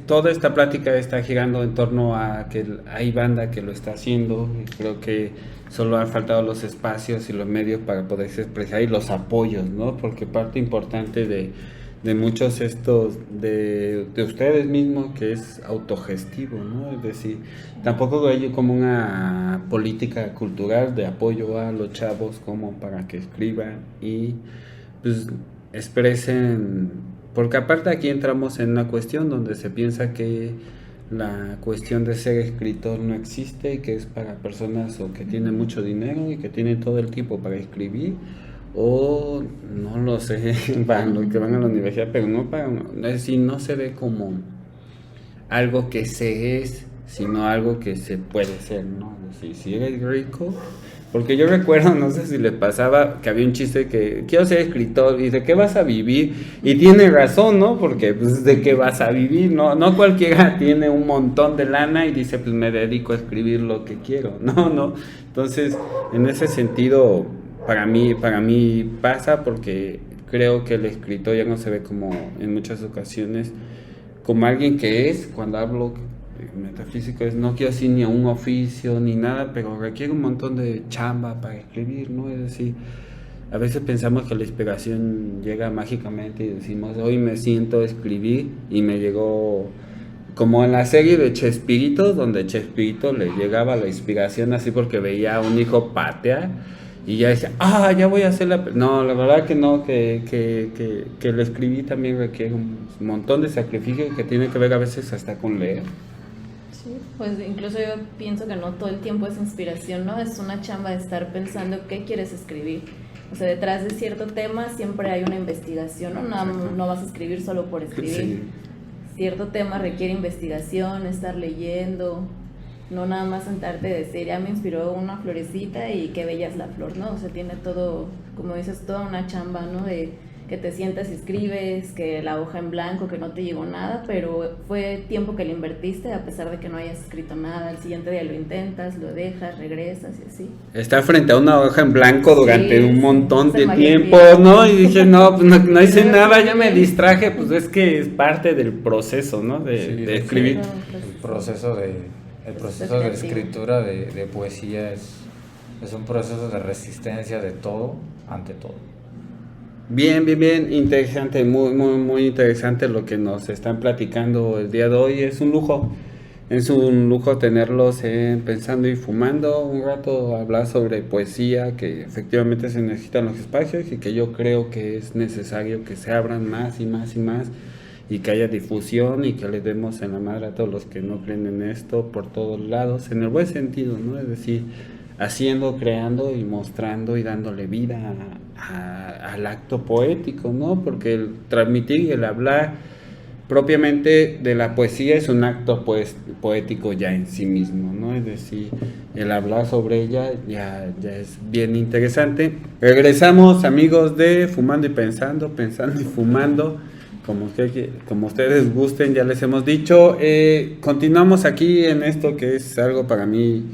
toda esta plática está girando en torno a que hay banda que lo está haciendo, y creo que solo han faltado los espacios y los medios para poderse expresar y los apoyos, ¿no? Porque parte importante de muchos de ustedes mismos que es autogestivo, ¿no? Es decir, tampoco hay como una política cultural de apoyo a los chavos como para que escriban y pues expresen, porque aparte aquí entramos en una cuestión donde se piensa que la cuestión de ser escritor no existe y que es para personas o que tienen mucho dinero y que tienen todo el tiempo para escribir, o no lo sé, para los que van a la universidad, pero no para, es decir, no se ve como algo que se es, sino algo que se puede ser, ¿no? Es decir, si eres rico, porque yo recuerdo, no sé si le pasaba, que había un chiste que quiero ser escritor y de qué vas a vivir, y tiene razón, ¿no? Porque pues de qué vas a vivir, no cualquiera tiene un montón de lana y dice pues me dedico a escribir lo que quiero, no, entonces en ese sentido para mí pasa, porque creo que el escritor ya no se ve como en muchas ocasiones como alguien que es, cuando hablo metafísico, no quiero decir ni a un oficio ni nada, pero requiere un montón de chamba para escribir, ¿no? Es decir, a veces pensamos que la inspiración llega mágicamente y decimos, hoy me siento a escribir, y me llegó como en la serie de Chespirito, donde Chespirito le llegaba la inspiración así porque veía a un hijo patear y ya decía, ya voy a hacer No, la verdad que no, que lo escribí también requiere un montón de sacrificio que tiene que ver a veces hasta con leer. Sí, pues incluso yo pienso que no todo el tiempo es inspiración, ¿no? Es una chamba de estar pensando qué quieres escribir. O sea, detrás de cierto tema siempre hay una investigación, ¿no? No vas a escribir solo por escribir. Sí. Cierto tema requiere investigación, estar leyendo, no nada más sentarte y decir, ya me inspiró una florecita y qué bella es la flor, ¿no? O sea, tiene todo, como dices, toda una chamba, ¿no? De que te sientas y escribes, que la hoja en blanco, que no te llegó nada, pero fue tiempo que le invertiste a pesar de que no hayas escrito nada. Al siguiente día lo intentas, lo dejas, regresas y así. Está frente a una hoja en blanco durante un montón se de me tiempo, olvidó. ¿no? Y dije, no, pues no hice nada, ya me distraje, pues es que es parte del proceso, ¿no? De escribir. El proceso de escritura de poesía es un proceso de resistencia de todo ante todo. Bien, interesante, muy interesante lo que nos están platicando el día de hoy. Es un lujo tenerlos pensando y fumando un rato, hablar sobre poesía, que efectivamente se necesitan los espacios y que yo creo que es necesario que se abran más y más y que haya difusión y que le demos en la madre a todos los que no creen en esto por todos lados, en el buen sentido, ¿no? Es decir, haciendo, creando y mostrando y dándole vida al acto poético, ¿no? Porque el transmitir y el hablar propiamente de la poesía es un acto poético ya en sí mismo, ¿no? Es decir, el hablar sobre ella ya es bien interesante. Regresamos, amigos, de Fumando y Pensando y Fumando, como ustedes gusten, ya les hemos dicho. Continuamos aquí en esto que es algo para mí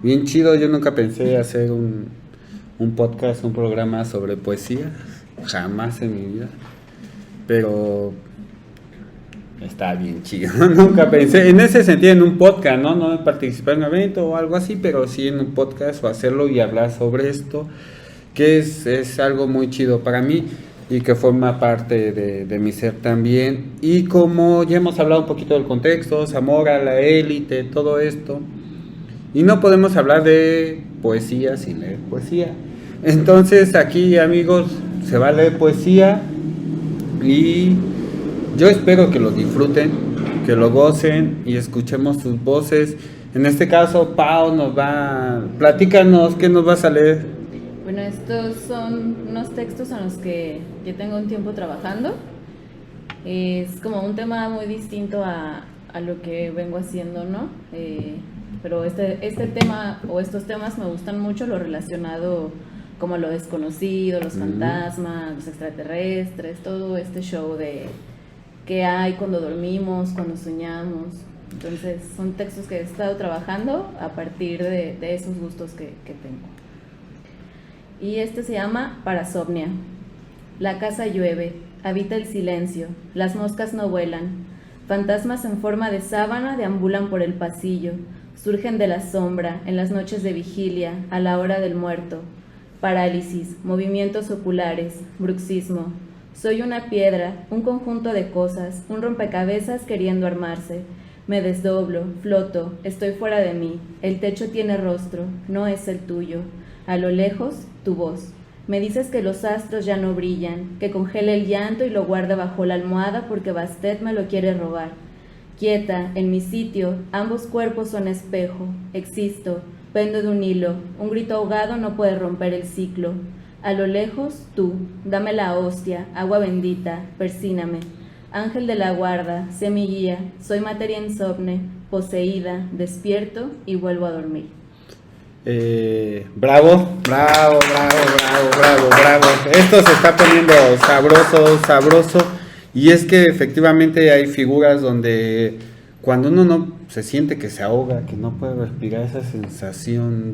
bien chido. Yo nunca pensé hacer un podcast, un programa sobre poesía, jamás en mi vida, pero está bien chido. Nunca pensé en ese sentido en un podcast, no participar en un evento o algo así, pero sí en un podcast o hacerlo y hablar sobre esto, que es algo muy chido para mí y que forma parte de mi ser también. Y como ya hemos hablado un poquito del contexto, Zamora, la élite, todo esto, y no podemos hablar de poesía sin leer poesía. Entonces aquí, amigos, se va a leer poesía y yo espero que lo disfruten, que lo gocen y escuchemos sus voces. En este caso, Pau platícanos, ¿qué nos vas a leer? Bueno, estos son unos textos en los que yo tengo un tiempo trabajando. Es como un tema muy distinto a lo que vengo haciendo, ¿no? Pero este tema o estos temas me gustan mucho, lo relacionado como lo desconocido, los fantasmas, los extraterrestres, todo este show de qué hay cuando dormimos, cuando soñamos. Entonces son textos que he estado trabajando a partir de esos gustos que tengo. Y este se llama Parasomnia. La casa llueve, habita el silencio, las moscas no vuelan, fantasmas en forma de sábana deambulan por el pasillo, surgen de la sombra en las noches de vigilia, a la hora del muerto. Parálisis, movimientos oculares, bruxismo. Soy una piedra, un conjunto de cosas, un rompecabezas queriendo armarse. Me desdoblo, floto, estoy fuera de mí. El techo tiene rostro, no es el tuyo. A lo lejos, tu voz. Me dices que los astros ya no brillan, que congele el llanto y lo guarde bajo la almohada porque Bastet me lo quiere robar. Quieta, en mi sitio, ambos cuerpos son espejo. Existo, pendo de un hilo, un grito ahogado no puede romper el ciclo. A lo lejos, tú, dame la hostia, agua bendita, persíname. Ángel de la guarda, sé mi guía, soy materia insomne, poseída, despierto y vuelvo a dormir. Bravo. Esto se está poniendo sabroso. Y es que efectivamente hay figuras donde cuando uno no se siente que se ahoga, que no puede respirar, esa sensación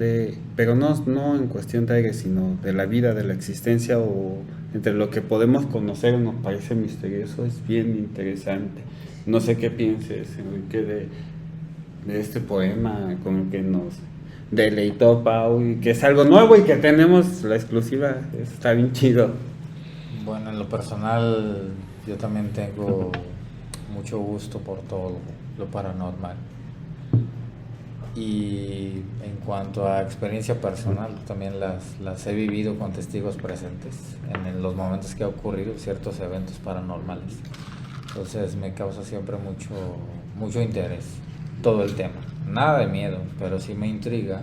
pero no en cuestión de aire, sino de la vida, de la existencia, o entre lo que podemos conocer nos parece misterioso, es bien interesante. No sé qué pienses, Enrique, de este poema con el que nos deleitó Pau, y que es algo nuevo y que tenemos la exclusiva. Está bien chido. Bueno, en lo personal yo también tengo mucho gusto por todo lo paranormal, y en cuanto a experiencia personal también las he vivido con testigos presentes en los momentos que ha ocurrido ciertos eventos paranormales. Entonces me causa siempre mucho interés todo el tema. Nada de miedo, pero sí me intriga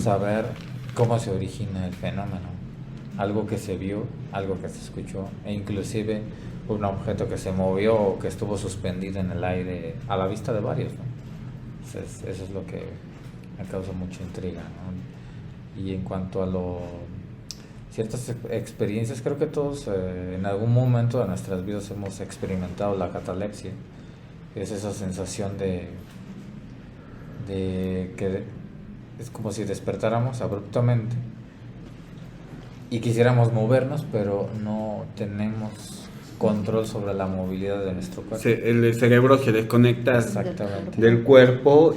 saber cómo se origina el fenómeno. Algo que se vio, algo que se escuchó, e inclusive un objeto que se movió o que estuvo suspendido en el aire a la vista de varios, ¿no? Entonces, eso es lo que me causa mucha intriga, ¿no? Y en cuanto a ciertas experiencias, creo que todos en algún momento de nuestras vidas hemos experimentado la catalepsia, que es esa sensación de que es como si despertáramos abruptamente y quisiéramos movernos, pero no tenemos control sobre la movilidad de nuestro cuerpo. El cerebro se desconecta Exactamente. del cuerpo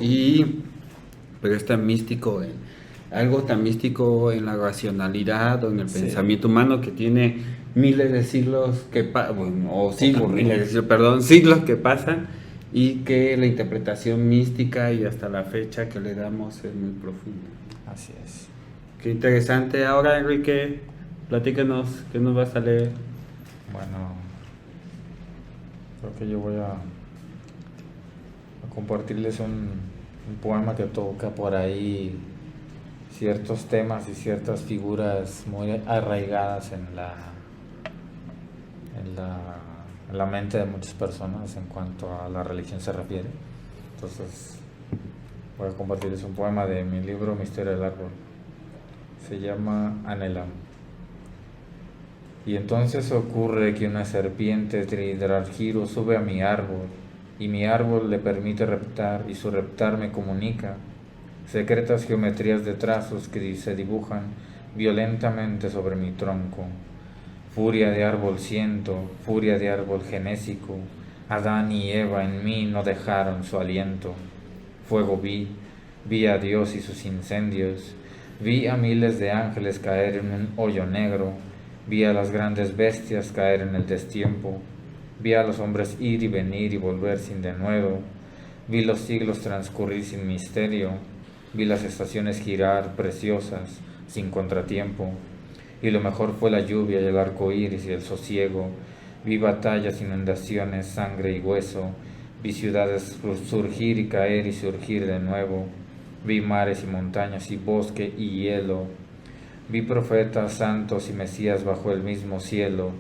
pero es tan místico, algo tan místico en la racionalidad o en el pensamiento humano que tiene miles de siglos siglos que pasan, y que la interpretación mística y hasta la fecha que le damos es muy profunda. Así es. Qué interesante. Ahora, Enrique, platícanos, ¿qué nos vas a leer? Bueno, creo que yo voy a compartirles un poema que toca por ahí ciertos temas y ciertas figuras muy arraigadas en la mente de muchas personas en cuanto a la religión se refiere. Entonces voy a compartirles un poema de mi libro Misterio del Árbol. Se llama Anhelam. Y entonces ocurre que una serpiente trihidrargiro sube a mi árbol, y mi árbol le permite reptar, y su reptar me comunica secretas geometrías de trazos que se dibujan violentamente sobre mi tronco. Furia de árbol siento, furia de árbol genésico, Adán y Eva en mí no dejaron su aliento. Fuego vi a Dios y sus incendios, vi a miles de ángeles caer en un hoyo negro, vi a las grandes bestias caer en el destiempo, vi a los hombres ir y venir y volver sin denuedo, vi los siglos transcurrir sin misterio, vi las estaciones girar preciosas, sin contratiempo, y lo mejor fue la lluvia y el arco iris y el sosiego. Vi batallas, inundaciones, sangre y hueso, vi ciudades surgir y caer y surgir de nuevo, vi mares y montañas y bosque y hielo, vi profetas, santos y mesías bajo el mismo cielo,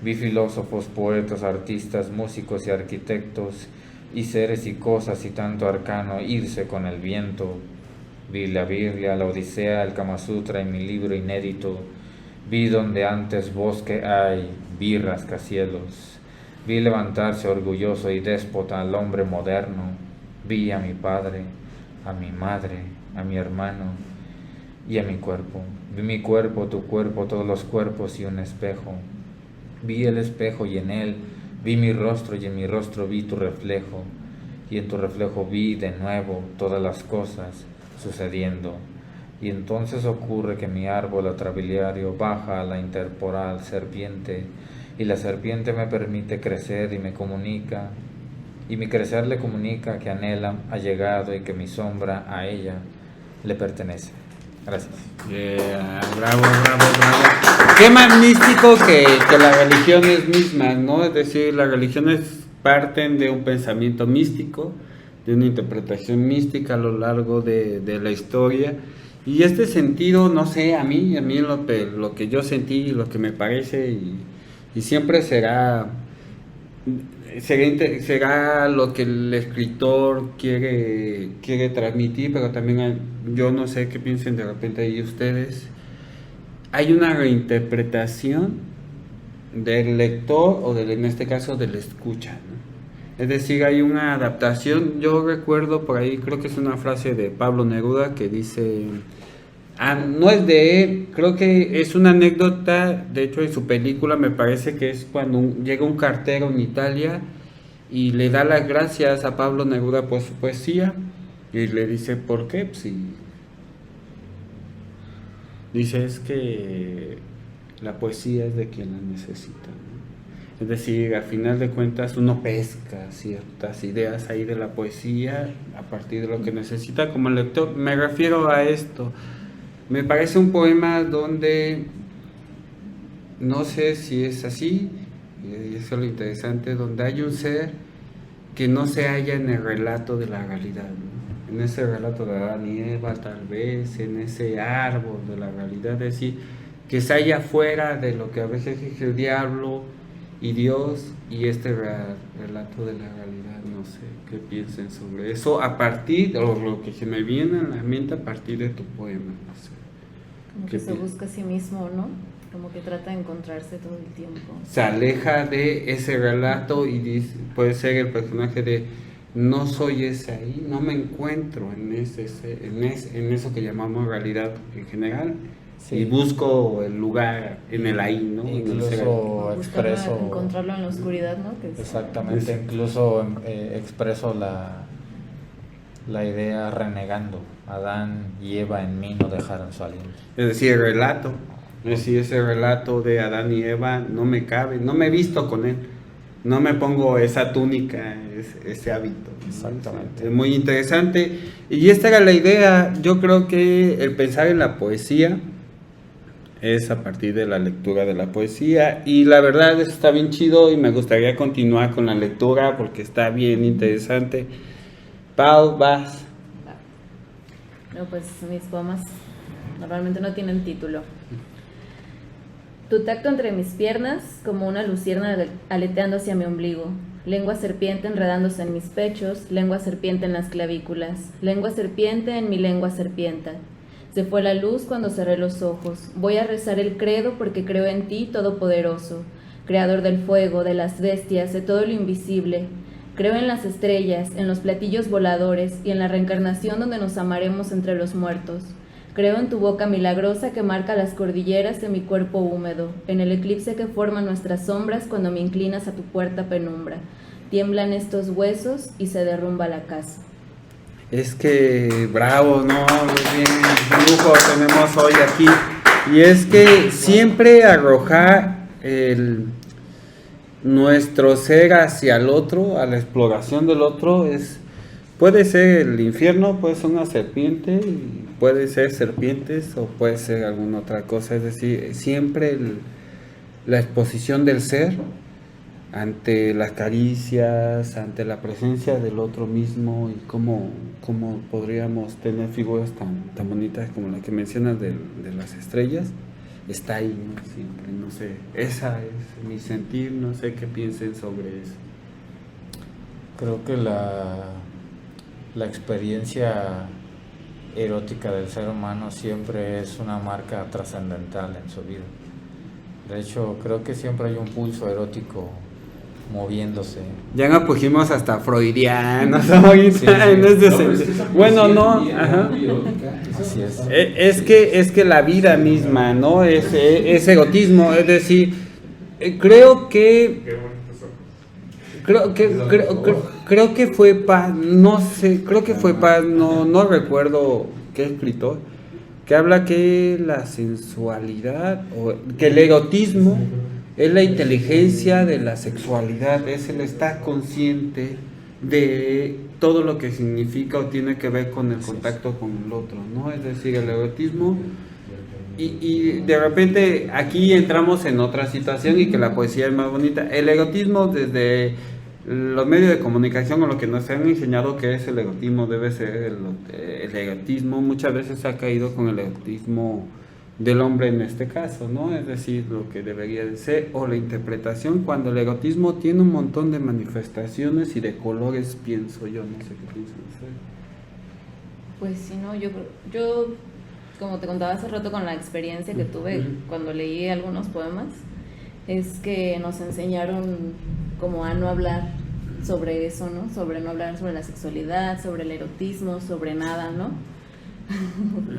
vi filósofos, poetas, artistas, músicos y arquitectos, y seres y cosas y tanto arcano irse con el viento. Vi la Biblia, la Odisea, el Kama Sutra y mi libro inédito. Vi donde antes bosque hay, vi rascacielos. Vi levantarse orgulloso y déspota al hombre moderno. Vi a mi padre, a mi madre, a mi hermano y a mi cuerpo. Vi mi cuerpo, tu cuerpo, todos los cuerpos y un espejo. Vi el espejo y en él vi mi rostro y en mi rostro vi tu reflejo. Y en tu reflejo vi de nuevo todas las cosas sucediendo, y entonces ocurre que mi árbol atrabiliario baja a la interporal serpiente, y la serpiente me permite crecer y me comunica, y mi crecer le comunica que Anhelam ha llegado y que mi sombra a ella le pertenece. Gracias. Bravo. Qué magnífico que las religiones mismas, ¿no? Es decir, las religiones parten de un pensamiento místico, de una interpretación mística a lo largo de la historia, y este sentido, no sé, a mí lo que yo sentí y lo que me parece, y siempre será lo que el escritor quiere transmitir, pero también yo no sé qué piensen de repente ahí ustedes. Hay una reinterpretación del lector o en este caso del escucha, ¿no? Es decir, hay una adaptación. Yo recuerdo por ahí, creo que es una frase de Pablo Neruda que dice, no es de él, creo que es una anécdota, de hecho en su película me parece que es cuando llega un cartero en Italia y le da las gracias a Pablo Neruda por su poesía, y le dice, ¿por qué? Pues dice, es que la poesía es de quien la necesita, ¿no? Es decir, al final de cuentas uno pesca ciertas ideas ahí de la poesía a partir de lo que necesita como lector. Me refiero a esto. Me parece un poema donde, no sé si es así, y eso es lo interesante, donde hay un ser que no se halla en el relato de la realidad, ¿no? En ese relato de Adán y Eva, tal vez, en ese árbol de la realidad, es decir, que se halla fuera de lo que a veces es el diablo y Dios y este relato de la realidad, no sé qué piensen sobre eso a partir de lo que se me viene en la mente a partir de tu poema, no sé. Como que se busca a sí mismo, ¿no? Como que trata de encontrarse todo el tiempo. Se aleja de ese relato y dice, puede ser el personaje de no soy ese ahí, no me encuentro en eso que llamamos realidad en general. Sí. Y busco el lugar en el ahí, ¿no? Incluso expreso... encontrarlo en la oscuridad, ¿no? Que es, exactamente, incluso expreso la idea renegando. Adán y Eva en mí no dejaron su aliento. Es decir, el relato. Es decir, ese relato de Adán y Eva no me cabe, no me he visto con él. No me pongo esa túnica, ese hábito. Exactamente. Es muy interesante. Y esta era la idea. Yo creo que el pensar en la poesía es a partir de la lectura de la poesía. Y la verdad está bien chido y me gustaría continuar con la lectura porque está bien interesante. Pau, vas. No, pues mis poemas normalmente no tienen título. Tu tacto entre mis piernas, como una luciérnaga aleteando hacia mi ombligo. Lengua serpiente enredándose en mis pechos, lengua serpiente en las clavículas, lengua serpiente en mi lengua serpienta. Se fue la luz cuando cerré los ojos. Voy a rezar el credo porque creo en ti, todopoderoso, creador del fuego, de las bestias, de todo lo invisible. Creo en las estrellas, en los platillos voladores y en la reencarnación donde nos amaremos entre los muertos. Creo en tu boca milagrosa que marca las cordilleras de mi cuerpo húmedo, en el eclipse que forman nuestras sombras cuando me inclinas a tu puerta penumbra. Tiemblan estos huesos y se derrumba la casa. Es que bravo, ¿no? Bien, un lujo tenemos hoy aquí. Y es que siempre arrojar nuestro ser hacia el otro, a la exploración del otro, puede ser el infierno, puede ser una serpiente, puede ser serpientes o puede ser alguna otra cosa. Es decir, siempre la exposición del ser ante las caricias, ante la presencia del otro mismo y cómo podríamos tener figuras tan bonitas como la que mencionas de las estrellas, está ahí, ¿no? Siempre, no sé, esa es mi sentir, no sé qué piensen sobre eso. Creo que la experiencia erótica del ser humano siempre es una marca trascendental en su vida. De hecho, creo que siempre hay un pulso erótico moviéndose. Ya nos pusimos hasta freudianos ahorita, Sí. en este No, pero es que sentido. esa Bueno, poesía no, también es ajá. muy erótica. Así es. Es que la vida misma, ¿no? Es egotismo, es decir, creo que fue Paz, no sé, creo que fue Paz, no recuerdo qué escritor, que habla que la sensualidad, o que el erotismo es la inteligencia de la sexualidad, es el estar consciente de todo lo que significa o tiene que ver con el contacto con el otro, ¿no? Es decir, el erotismo, y de repente aquí entramos en otra situación y que la poesía es más bonita. El erotismo desde los medios de comunicación o lo que nos han enseñado que es el erotismo, debe ser el erotismo, muchas veces ha caído con el erotismo del hombre en este caso, ¿no? Es decir, lo que debería de ser, o la interpretación, cuando el erotismo tiene un montón de manifestaciones y de colores, pienso yo, no sé qué piensan ustedes. Pues sí, no, yo como te contaba hace rato con la experiencia que tuve cuando leí algunos poemas, es que nos enseñaron como a no hablar sobre eso, ¿no? Sobre no hablar sobre la sexualidad, sobre el erotismo, sobre nada, ¿no?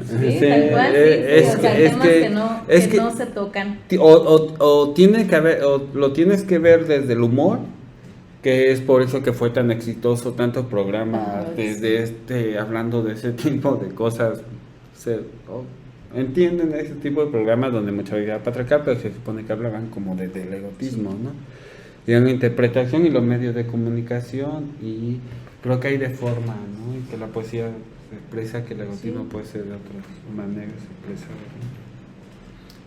Sí, Sí, tal cual, sí, o sea, temas que no se tocan. O tiene que haber, o lo tienes que ver desde el humor, que es por eso que fue tan exitoso tanto programa desde hablando de ese tipo de cosas. Entienden ese tipo de programas donde mucha vida patriarcal, pero se supone que hablaban como del erotismo, ¿no? Y en la interpretación y los medios de comunicación, y creo que hay de forma, ¿no? Y que la poesía se expresa, que el erotismo puede ser de otras maneras expresado,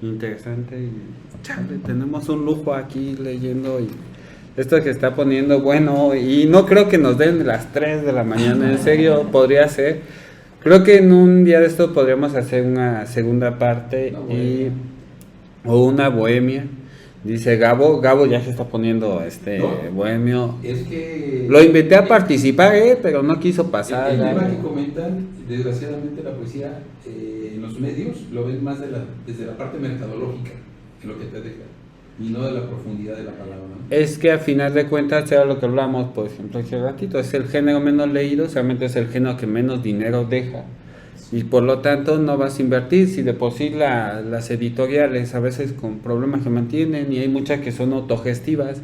¿no? Interesante, y chale, tenemos un lujo aquí leyendo, y esto que está poniendo bueno, y no creo que nos den las 3 de la mañana, en serio, podría ser. Creo que en un día de esto podríamos hacer una segunda parte o una bohemia, Dice Gabo ya se está poniendo No, bohemio. es que Lo invité a participar, pero no quiso pasar. el tema que comentan, desgraciadamente la poesía en los medios lo ven más desde la parte mercadológica, en lo que te deja, y no de la profundidad de la palabra, ¿no? Es que a final de cuentas era lo que hablamos, por ejemplo, hace ratito, es el género menos leído, solamente es el género que menos dinero deja. Y por lo tanto no vas a invertir. Si de por sí las editoriales a veces con problemas que mantienen, y hay muchas que son autogestivas,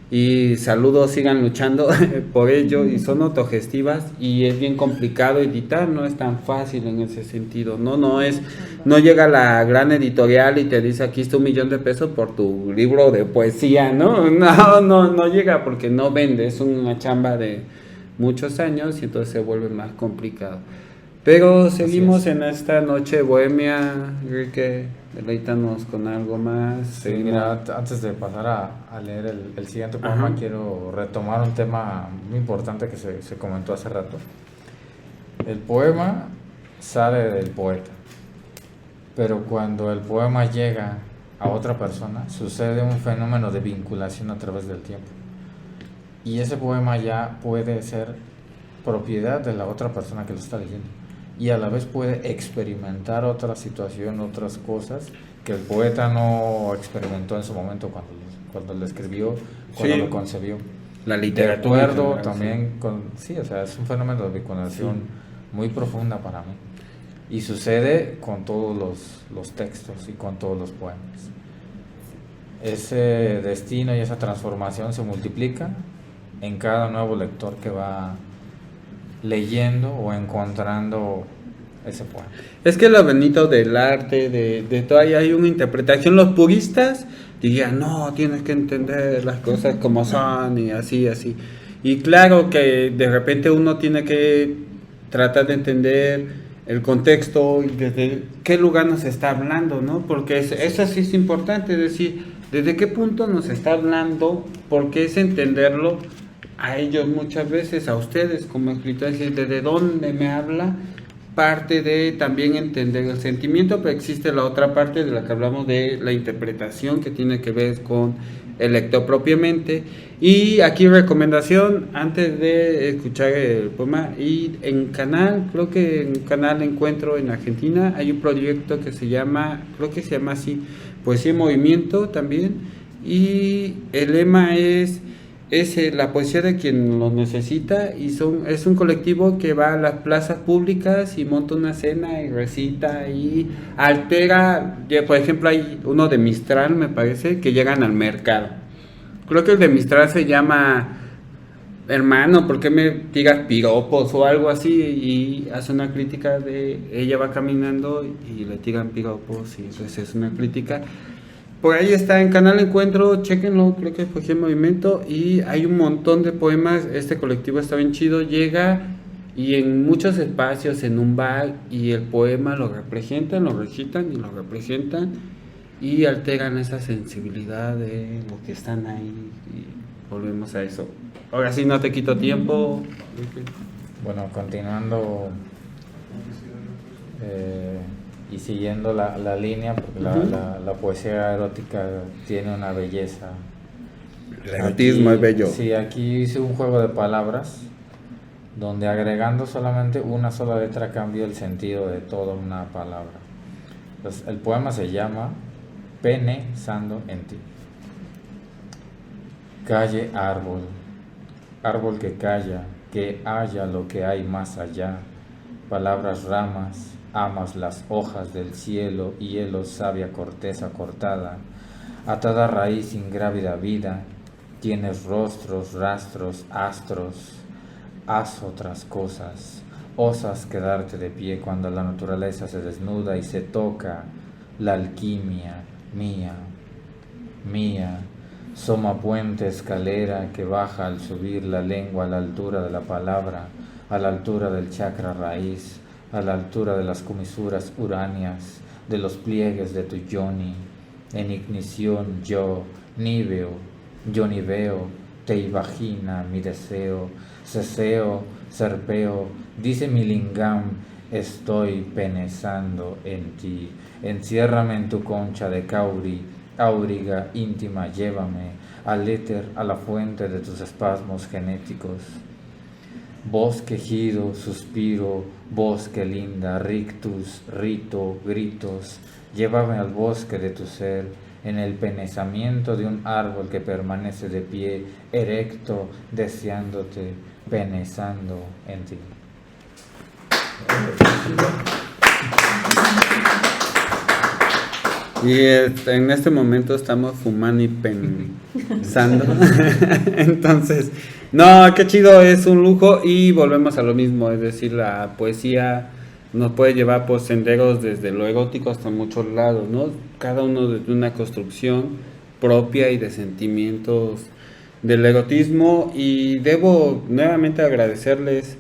y saludos, sigan luchando por ello, y son autogestivas, y es bien complicado editar, no es tan fácil en ese sentido, no llega la gran editorial y te dice aquí está $1,000,000 por tu libro de poesía, no llega, porque no vende, es una chamba de muchos años y entonces se vuelve más complicado. Pero seguimos en esta noche bohemia, Enrique, deleítanos con algo más. Sí, mira, antes de pasar a leer el siguiente poema, Ajá. quiero retomar un tema muy importante que se comentó hace rato. El poema sale del poeta, pero cuando el poema llega a otra persona, sucede un fenómeno de vinculación a través del tiempo. Y ese poema ya puede ser propiedad de la otra persona que lo está leyendo. Y a la vez puede experimentar otra situación, otras cosas que el poeta no experimentó en su momento cuando lo escribió, cuando Sí. lo concebió. La De literatura. acuerdo en general, también sí, o sea, es un fenómeno de vinculación muy profunda para mí. Y sucede con todos los textos y con todos los poemas. Ese destino y esa transformación se multiplica en cada nuevo lector que va leyendo o encontrando ese poema. Es que lo bonito del arte, de todo, ahí hay una interpretación. Los puristas dirían, no, tienes que entender las cosas como son y así. Y claro que de repente uno tiene que tratar de entender el contexto y desde qué lugar nos está hablando, ¿no? Porque eso sí es importante, es decir, desde qué punto nos está hablando, porque es entenderlo a ellos muchas veces, a ustedes como escritores, desde dónde me habla, parte de también entender el sentimiento, pero existe la otra parte de la que hablamos de la interpretación, que tiene que ver con el lector propiamente. Y aquí recomendación, antes de escuchar el poema, y en Canal, creo que en Canal Encuentro en Argentina, hay un proyecto que se llama, creo que se llama así, Poesía en Movimiento también, y el lema es la poesía de quien lo necesita, y es un colectivo que va a las plazas públicas y monta una cena y recita y altera. Por ejemplo, hay uno de Mistral, me parece, que llegan al mercado. Creo que el de Mistral se llama Hermano, ¿por qué me tiras piropos? O algo así, y hace una crítica de ella va caminando y le tiran piropos, y entonces es una crítica. Por ahí está en Canal Encuentro, chéquenlo, creo que es Poesía en Movimiento, y hay un montón de poemas. Este colectivo está bien chido, llega y en muchos espacios, en un bar, y el poema lo representan, lo recitan y lo representan, y alteran esa sensibilidad de lo que están ahí, y volvemos a eso. Ahora sí, no te quito tiempo. Bueno, continuando y siguiendo la línea, porque la poesía erótica tiene una belleza. El erotismo es bello. Sí, aquí hice un juego de palabras donde agregando solamente una sola letra cambia el sentido de toda una palabra. Entonces, el poema se llama Pensando en ti. Calle árbol, árbol que calla, que haya lo que hay más allá. Palabras ramas, amas las hojas del cielo, hielo, sabia corteza cortada, atada raíz, ingrávida vida, tienes rostros, rastros, astros, haz otras cosas, osas quedarte de pie cuando la naturaleza se desnuda y se toca, la alquimia, mía, mía, soma puente, escalera que baja al subir la lengua a la altura de la palabra, a la altura del chakra raíz, a la altura de las comisuras uráneas, de los pliegues de tu yoni, en ignición yo ni veo, te imagina mi deseo, ceseo, serpeo, dice mi lingam, estoy pensando en ti, enciérrame en tu concha de cauri, Áuriga íntima, llévame al éter, a la fuente de tus espasmos genéticos. Voz quejido, suspiro, voz que linda, rictus, rito, gritos, llévame al bosque de tu ser, en el penezamiento de un árbol que permanece de pie, erecto, deseándote, penezando en ti. Y en este momento estamos fumando y pensando. Entonces, no, qué chido, es un lujo y volvemos a lo mismo, es decir, la poesía nos puede llevar por senderos desde lo erótico hasta muchos lados, ¿no? Cada uno desde una construcción propia y de sentimientos del erotismo, y debo nuevamente agradecerles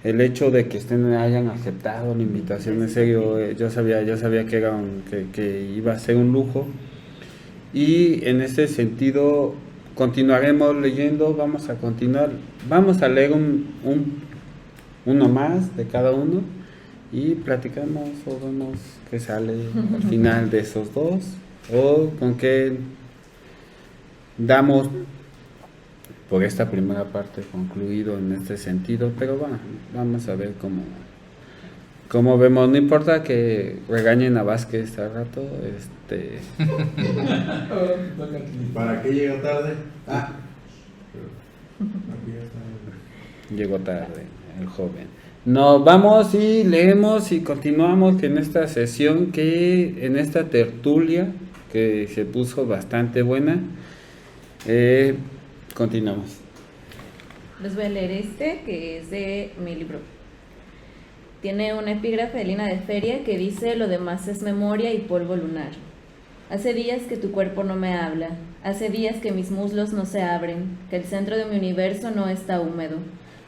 el hecho de que hayan aceptado la invitación. En serio, yo sabía que era que iba a ser un lujo, y en ese sentido continuaremos leyendo. Vamos a leer uno más de cada uno y platicamos o vemos qué sale al final de esos dos, o con qué damos por esta primera parte concluido en este sentido. Pero bueno, vamos a ver cómo vemos. No importa que regañen a Vázquez al rato, ¿Para qué llega tarde? Llegó tarde el joven. Nos vamos y leemos y continuamos en esta sesión, en esta tertulia que se puso bastante buena. Continuamos. Les voy a leer que es de mi libro. Tiene una epígrafe de Lina de Feria que dice: lo demás es memoria y polvo lunar. Hace días que tu cuerpo no me habla, hace días que mis muslos no se abren, que el centro de mi universo no está húmedo.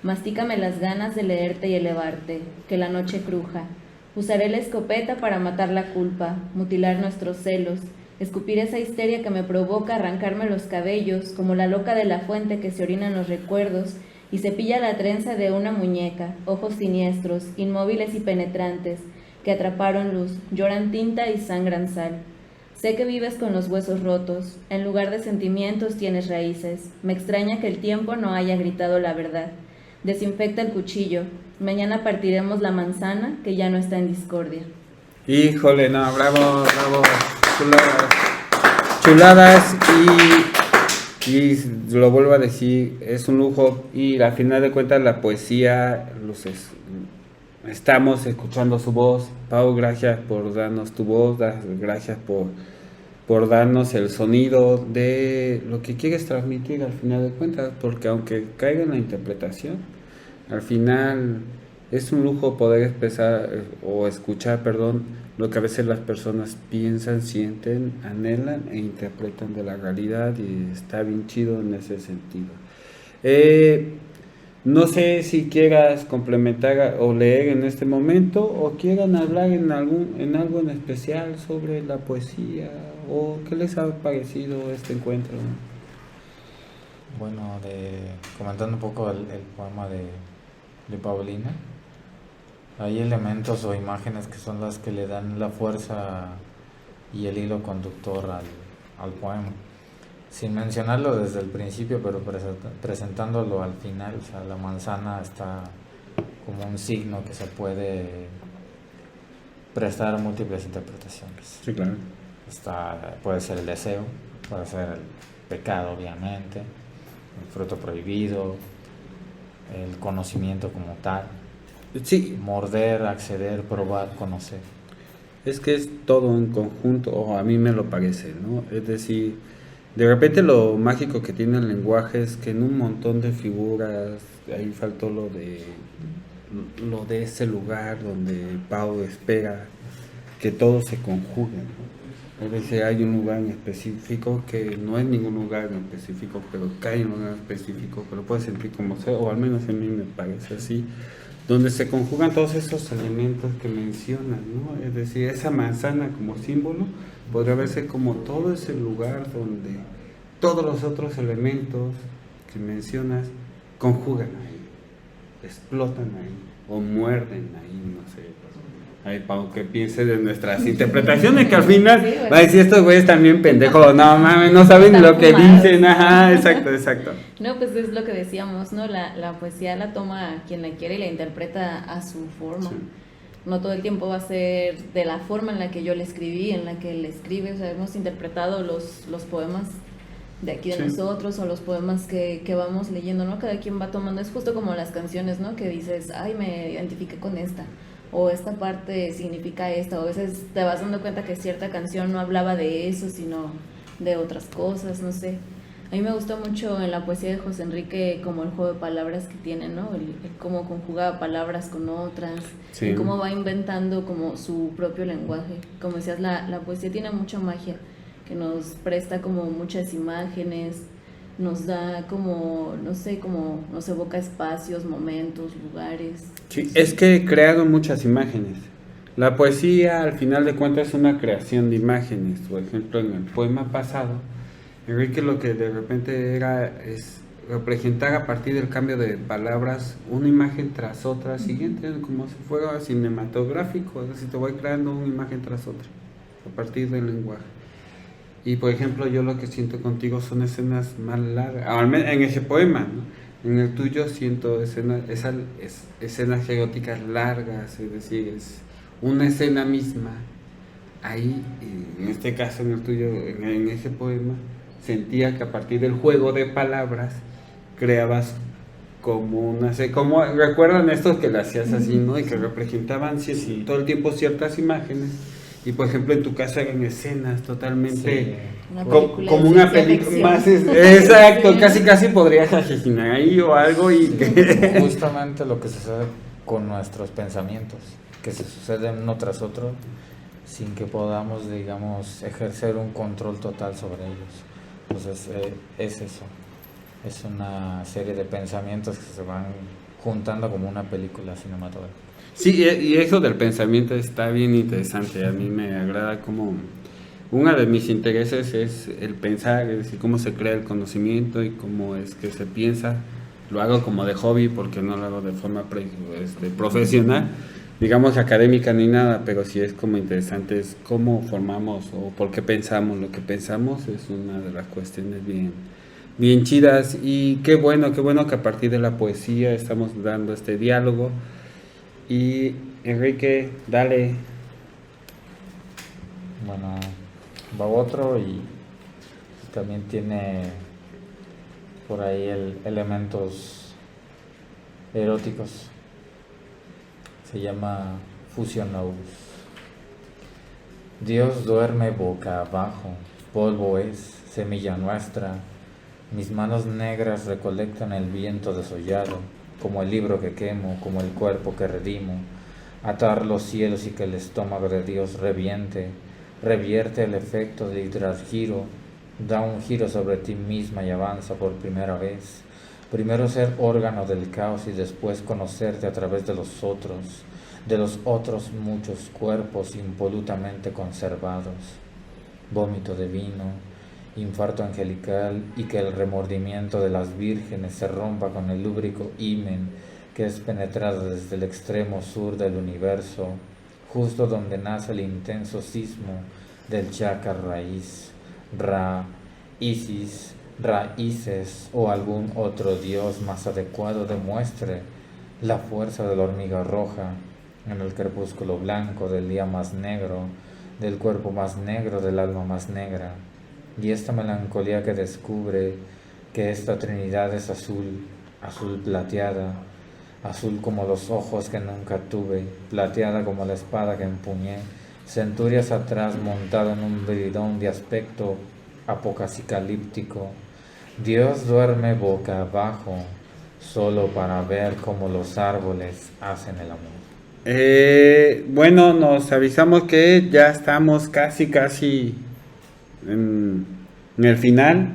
Mastícame las ganas de leerte y elevarte, que la noche cruja. Usaré la escopeta para matar la culpa, mutilar nuestros celos, escupir esa histeria que me provoca arrancarme los cabellos, como la loca de la fuente que se orina en los recuerdos y cepilla la trenza de una muñeca, ojos siniestros, inmóviles y penetrantes, que atraparon luz, lloran tinta y sangran sal. Sé que vives con los huesos rotos, en lugar de sentimientos tienes raíces. Me extraña que el tiempo no haya gritado la verdad. Desinfecta el cuchillo, mañana partiremos la manzana que ya no está en discordia. Híjole, no, bravo, chuladas, y lo vuelvo a decir, es un lujo, y al final de cuentas la poesía, estamos escuchando su voz. Pau, gracias por darnos tu voz, gracias por darnos el sonido de lo que quieres transmitir al final de cuentas, porque aunque caiga en la interpretación, al final es un lujo poder expresar o escuchar, lo que a veces las personas piensan, sienten, anhelan e interpretan de la realidad, y está bien chido en ese sentido. No sé si quieras complementar o leer en este momento, o quieran hablar en algo en especial sobre la poesía, o qué les ha parecido este encuentro. Bueno, comentando un poco el poema de Paulina, hay elementos o imágenes que son las que le dan la fuerza y el hilo conductor al poema, sin mencionarlo desde el principio, pero presentándolo al final. O sea, la manzana está como un signo que se puede prestar a múltiples interpretaciones. Sí, claro. Puede ser el deseo, puede ser el pecado, obviamente, el fruto prohibido, el conocimiento como tal. Sí. Morder, acceder, probar, conocer. Es que es todo en conjunto, o a mí me lo parece, ¿no? Es decir, de repente lo mágico que tiene el lenguaje es que en un montón de figuras, ahí faltó lo de ese lugar donde Pau espera que todo se conjugue, ¿no? A veces hay un lugar en específico que no es ningún lugar en específico, pero cae en un lugar específico, pero puede sentir como sea, o al menos a mí me parece así, donde se conjugan todos esos elementos que mencionan, ¿no? Es decir, esa manzana como símbolo podría verse como todo ese lugar donde todos los otros elementos que mencionas conjugan ahí, explotan ahí, o muerden ahí, no sé. Ahí Pau, que piense de nuestras interpretaciones, que al final Sí, bueno. va a decir estos güeyes también pendejos, no mames, no saben Están lo que fumados. dicen, ajá, exacto. No, pues es lo que decíamos, ¿no? La poesía la toma quien la quiere y la interpreta a su forma. Sí. No todo el tiempo va a ser de la forma en la que yo le escribí, en la que él escribe. O sea, hemos interpretado los poemas de aquí de Sí. nosotros o los poemas que vamos leyendo, ¿no? Cada quien va tomando, es justo como las canciones, ¿no? Que dices, ay, me identifiqué con esta, o esta parte significa esta, o a veces te vas dando cuenta que cierta canción no hablaba de eso, sino de otras cosas, no sé. A mí me gustó mucho en la poesía de José Enrique como el juego de palabras que tiene, ¿no? El cómo conjuga palabras con otras, Sí. y cómo va inventando como su propio lenguaje. Como decías, la poesía tiene mucha magia, que nos presta como muchas imágenes, nos da como, no sé, como nos evoca espacios, momentos, lugares. Sí, es que he creado muchas imágenes. La poesía, al final de cuentas, es una creación de imágenes. Por ejemplo, en el poema pasado, Enrique lo que de repente es representar a partir del cambio de palabras una imagen tras otra siguiente, como si fuera cinematográfico, es decir, te voy creando una imagen tras otra a partir del lenguaje. Y por ejemplo, yo lo que siento contigo son escenas más largas, al menos en ese poema, ¿no? En el tuyo siento escenas eróticas largas, es decir, es una escena misma. Ahí, en este caso, en el tuyo, en ese poema, sentía que a partir del juego de palabras creabas como como recuerdan estos que le hacías así, ¿no? Y que representaban sí, todo el tiempo ciertas imágenes. Y por ejemplo, en tu caso eran escenas totalmente Una como película de una ciencia película ficción. más exacto, Sí. casi podrías asesinar ahí o algo y que Justamente lo que sucede con nuestros pensamientos, que se suceden uno tras otro sin que podamos, digamos, ejercer un control total sobre ellos. Entonces, es eso, es una serie de pensamientos que se van juntando como una película cinematográfica. sí, y eso del pensamiento está bien interesante. A mí me agrada como uno de mis intereses es el pensar, es decir, cómo se crea el conocimiento y cómo es que se piensa. Lo hago como de hobby porque no lo hago de forma profesional, digamos académica ni nada, pero sí es como interesante es cómo formamos o por qué pensamos lo que pensamos, es una de las cuestiones bien chidas. Y qué bueno que a partir de la poesía estamos dando este diálogo. Y Enrique, dale. Bueno, va otro y también tiene por ahí elementos eróticos. Se llama Fusionaus. Dios duerme boca abajo, polvo es, semilla nuestra. Mis manos negras recolectan el viento desollado, como el libro que quemo, como el cuerpo que redimo. Atar los cielos y que el estómago de Dios revierte el efecto de hidrargiro, da un giro sobre ti misma y avanza por primera vez. Primero ser órgano del caos y después conocerte a través de los otros muchos cuerpos impolutamente conservados. Vómito de vino, infarto angelical y que el remordimiento de las vírgenes se rompa con el lúbrico himen que es penetrado desde el extremo sur del universo, justo donde nace el intenso sismo del chakra raíz, Ra, Isis, raíces o algún otro dios más adecuado demuestre la fuerza de la hormiga roja en el crepúsculo blanco del día más negro, del cuerpo más negro, del alma más negra. Y esta melancolía que descubre que esta Trinidad es azul, azul plateada, azul como los ojos que nunca tuve, plateada como la espada que empuñé, centurias atrás montado en un bridón de aspecto apocalíptico. Dios duerme boca abajo, solo para ver cómo los árboles hacen el amor. Bueno, nos avisamos que ya estamos casi en el final.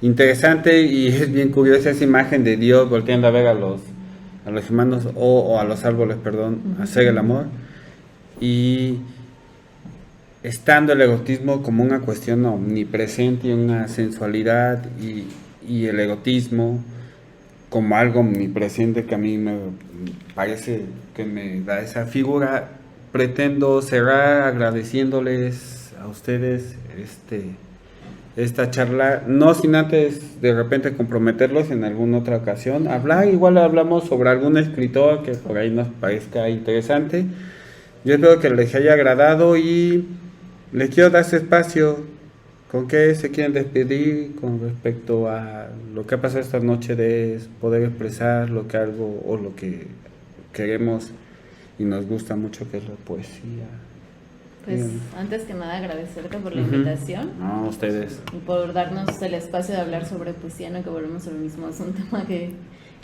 Interesante y es bien curiosa esa imagen de Dios volteando a ver a los humanos o a los árboles, perdón, hacer el amor. Y estando el erotismo como una cuestión omnipresente y una sensualidad y el erotismo como algo omnipresente que a mí me parece que me da esa figura pretendo cerrar agradeciéndoles a ustedes esta charla, no sin antes de repente comprometerlos en alguna otra ocasión, igual hablamos sobre algún escritor que por ahí nos parezca interesante. Yo espero que les haya agradado y les quiero dar ese espacio. ¿Con qué se quieren despedir con respecto a lo que ha pasado esta noche, de poder expresar lo que queremos y nos gusta mucho, que es la poesía? Pues antes que nada agradecerte por la invitación. No, ustedes. Y por darnos el espacio de hablar sobre poesía, no que volvemos a lo mismo, es un tema que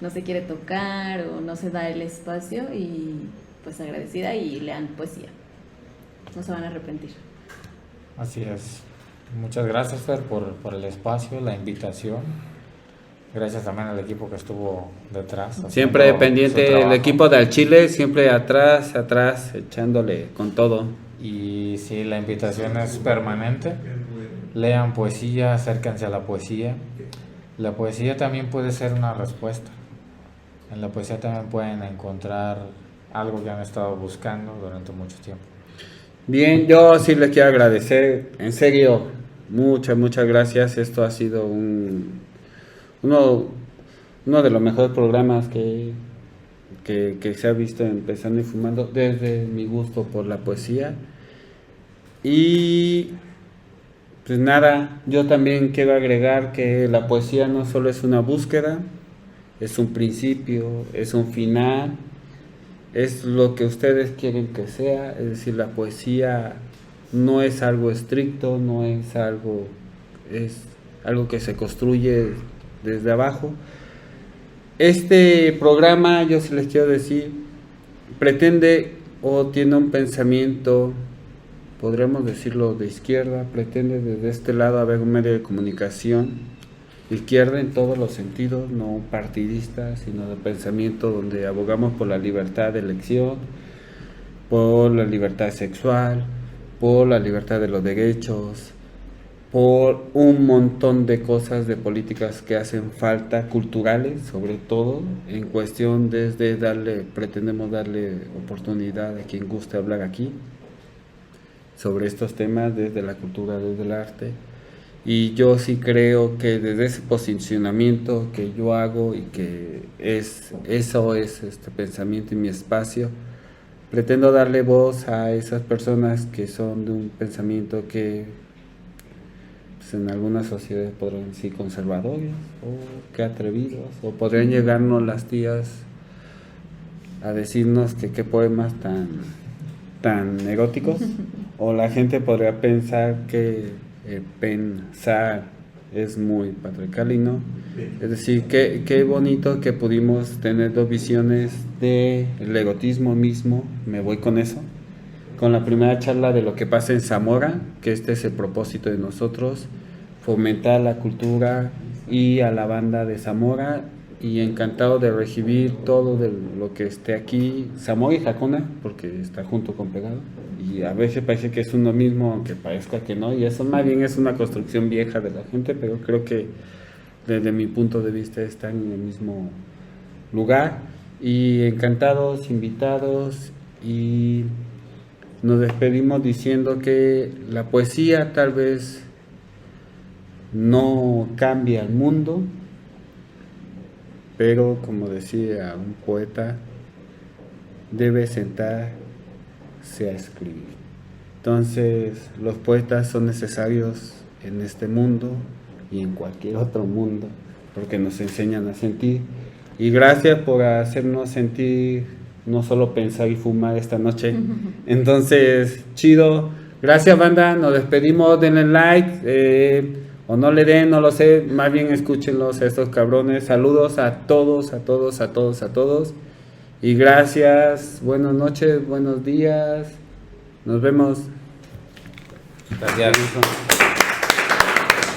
no se quiere tocar o no se da el espacio, y pues agradecida, y lean poesía, no se van a arrepentir. Así es. Muchas gracias, Fer, por el espacio, la invitación. Gracias también al equipo que estuvo detrás. Siempre pendiente, el equipo de Al Chile, siempre atrás, echándole con todo. Y sí, la invitación es permanente. Lean poesía, acérquense a la poesía. La poesía también puede ser una respuesta. En la poesía también pueden encontrar algo que han estado buscando durante mucho tiempo. Bien, yo sí les quiero agradecer, en serio, muchas gracias. Esto ha sido uno de los mejores programas que se ha visto en Pensando y Fumando, desde mi gusto por la poesía. Y pues nada, yo también quiero agregar que la poesía no solo es una búsqueda, es un principio, es un final, es lo que ustedes quieren que sea. Es decir, la poesía no es algo estricto, es algo que se construye desde abajo. Este programa, yo sí les quiero decir, pretende o tiene un pensamiento, podremos decirlo, de izquierda. Pretende desde este lado haber un medio de comunicación izquierda en todos los sentidos, no partidista, sino de pensamiento, donde abogamos por la libertad de elección, por la libertad sexual, por la libertad de los derechos, por un montón de cosas, de políticas que hacen falta, culturales sobre todo, en cuestión desde pretendemos darle oportunidad a quien guste hablar aquí sobre estos temas, desde la cultura, desde el arte. Y yo sí creo que desde ese posicionamiento que yo hago, y que eso es este pensamiento y mi espacio, pretendo darle voz a esas personas que son de un pensamiento que pues, en algunas sociedades podrían decir conservadores, o que atrevidos, o podrían llegarnos las tías a decirnos que qué poemas tan eróticos, o la gente podría pensar que pensar es muy patriarcal, y no. Es decir, qué bonito que pudimos tener dos visiones del erotismo mismo. Me voy con eso, con la primera charla de lo que pasa en Zamora, que este es el propósito de nosotros, fomentar la cultura y a la banda de Zamora, y encantado de recibir todo de lo que esté aquí, Zamora y Jacona, porque está junto con pegado, y a veces parece que es uno mismo, aunque parezca que no, y eso más bien es una construcción vieja de la gente, pero creo que desde mi punto de vista están en el mismo lugar. Y encantados, invitados, y nos despedimos diciendo que la poesía tal vez no cambia el mundo, pero como decía un poeta, debe sentarse a escribir. Entonces, los poetas son necesarios en este mundo y en cualquier otro mundo, porque nos enseñan a sentir. Y gracias por hacernos sentir, no solo pensar y fumar esta noche. Entonces, chido. Gracias, banda. Nos despedimos. Denle like. O no le den, no lo sé. Más bien escúchenlos a estos cabrones. Saludos a todos. Y gracias. Buenas noches, buenos días. Nos vemos. Gracias.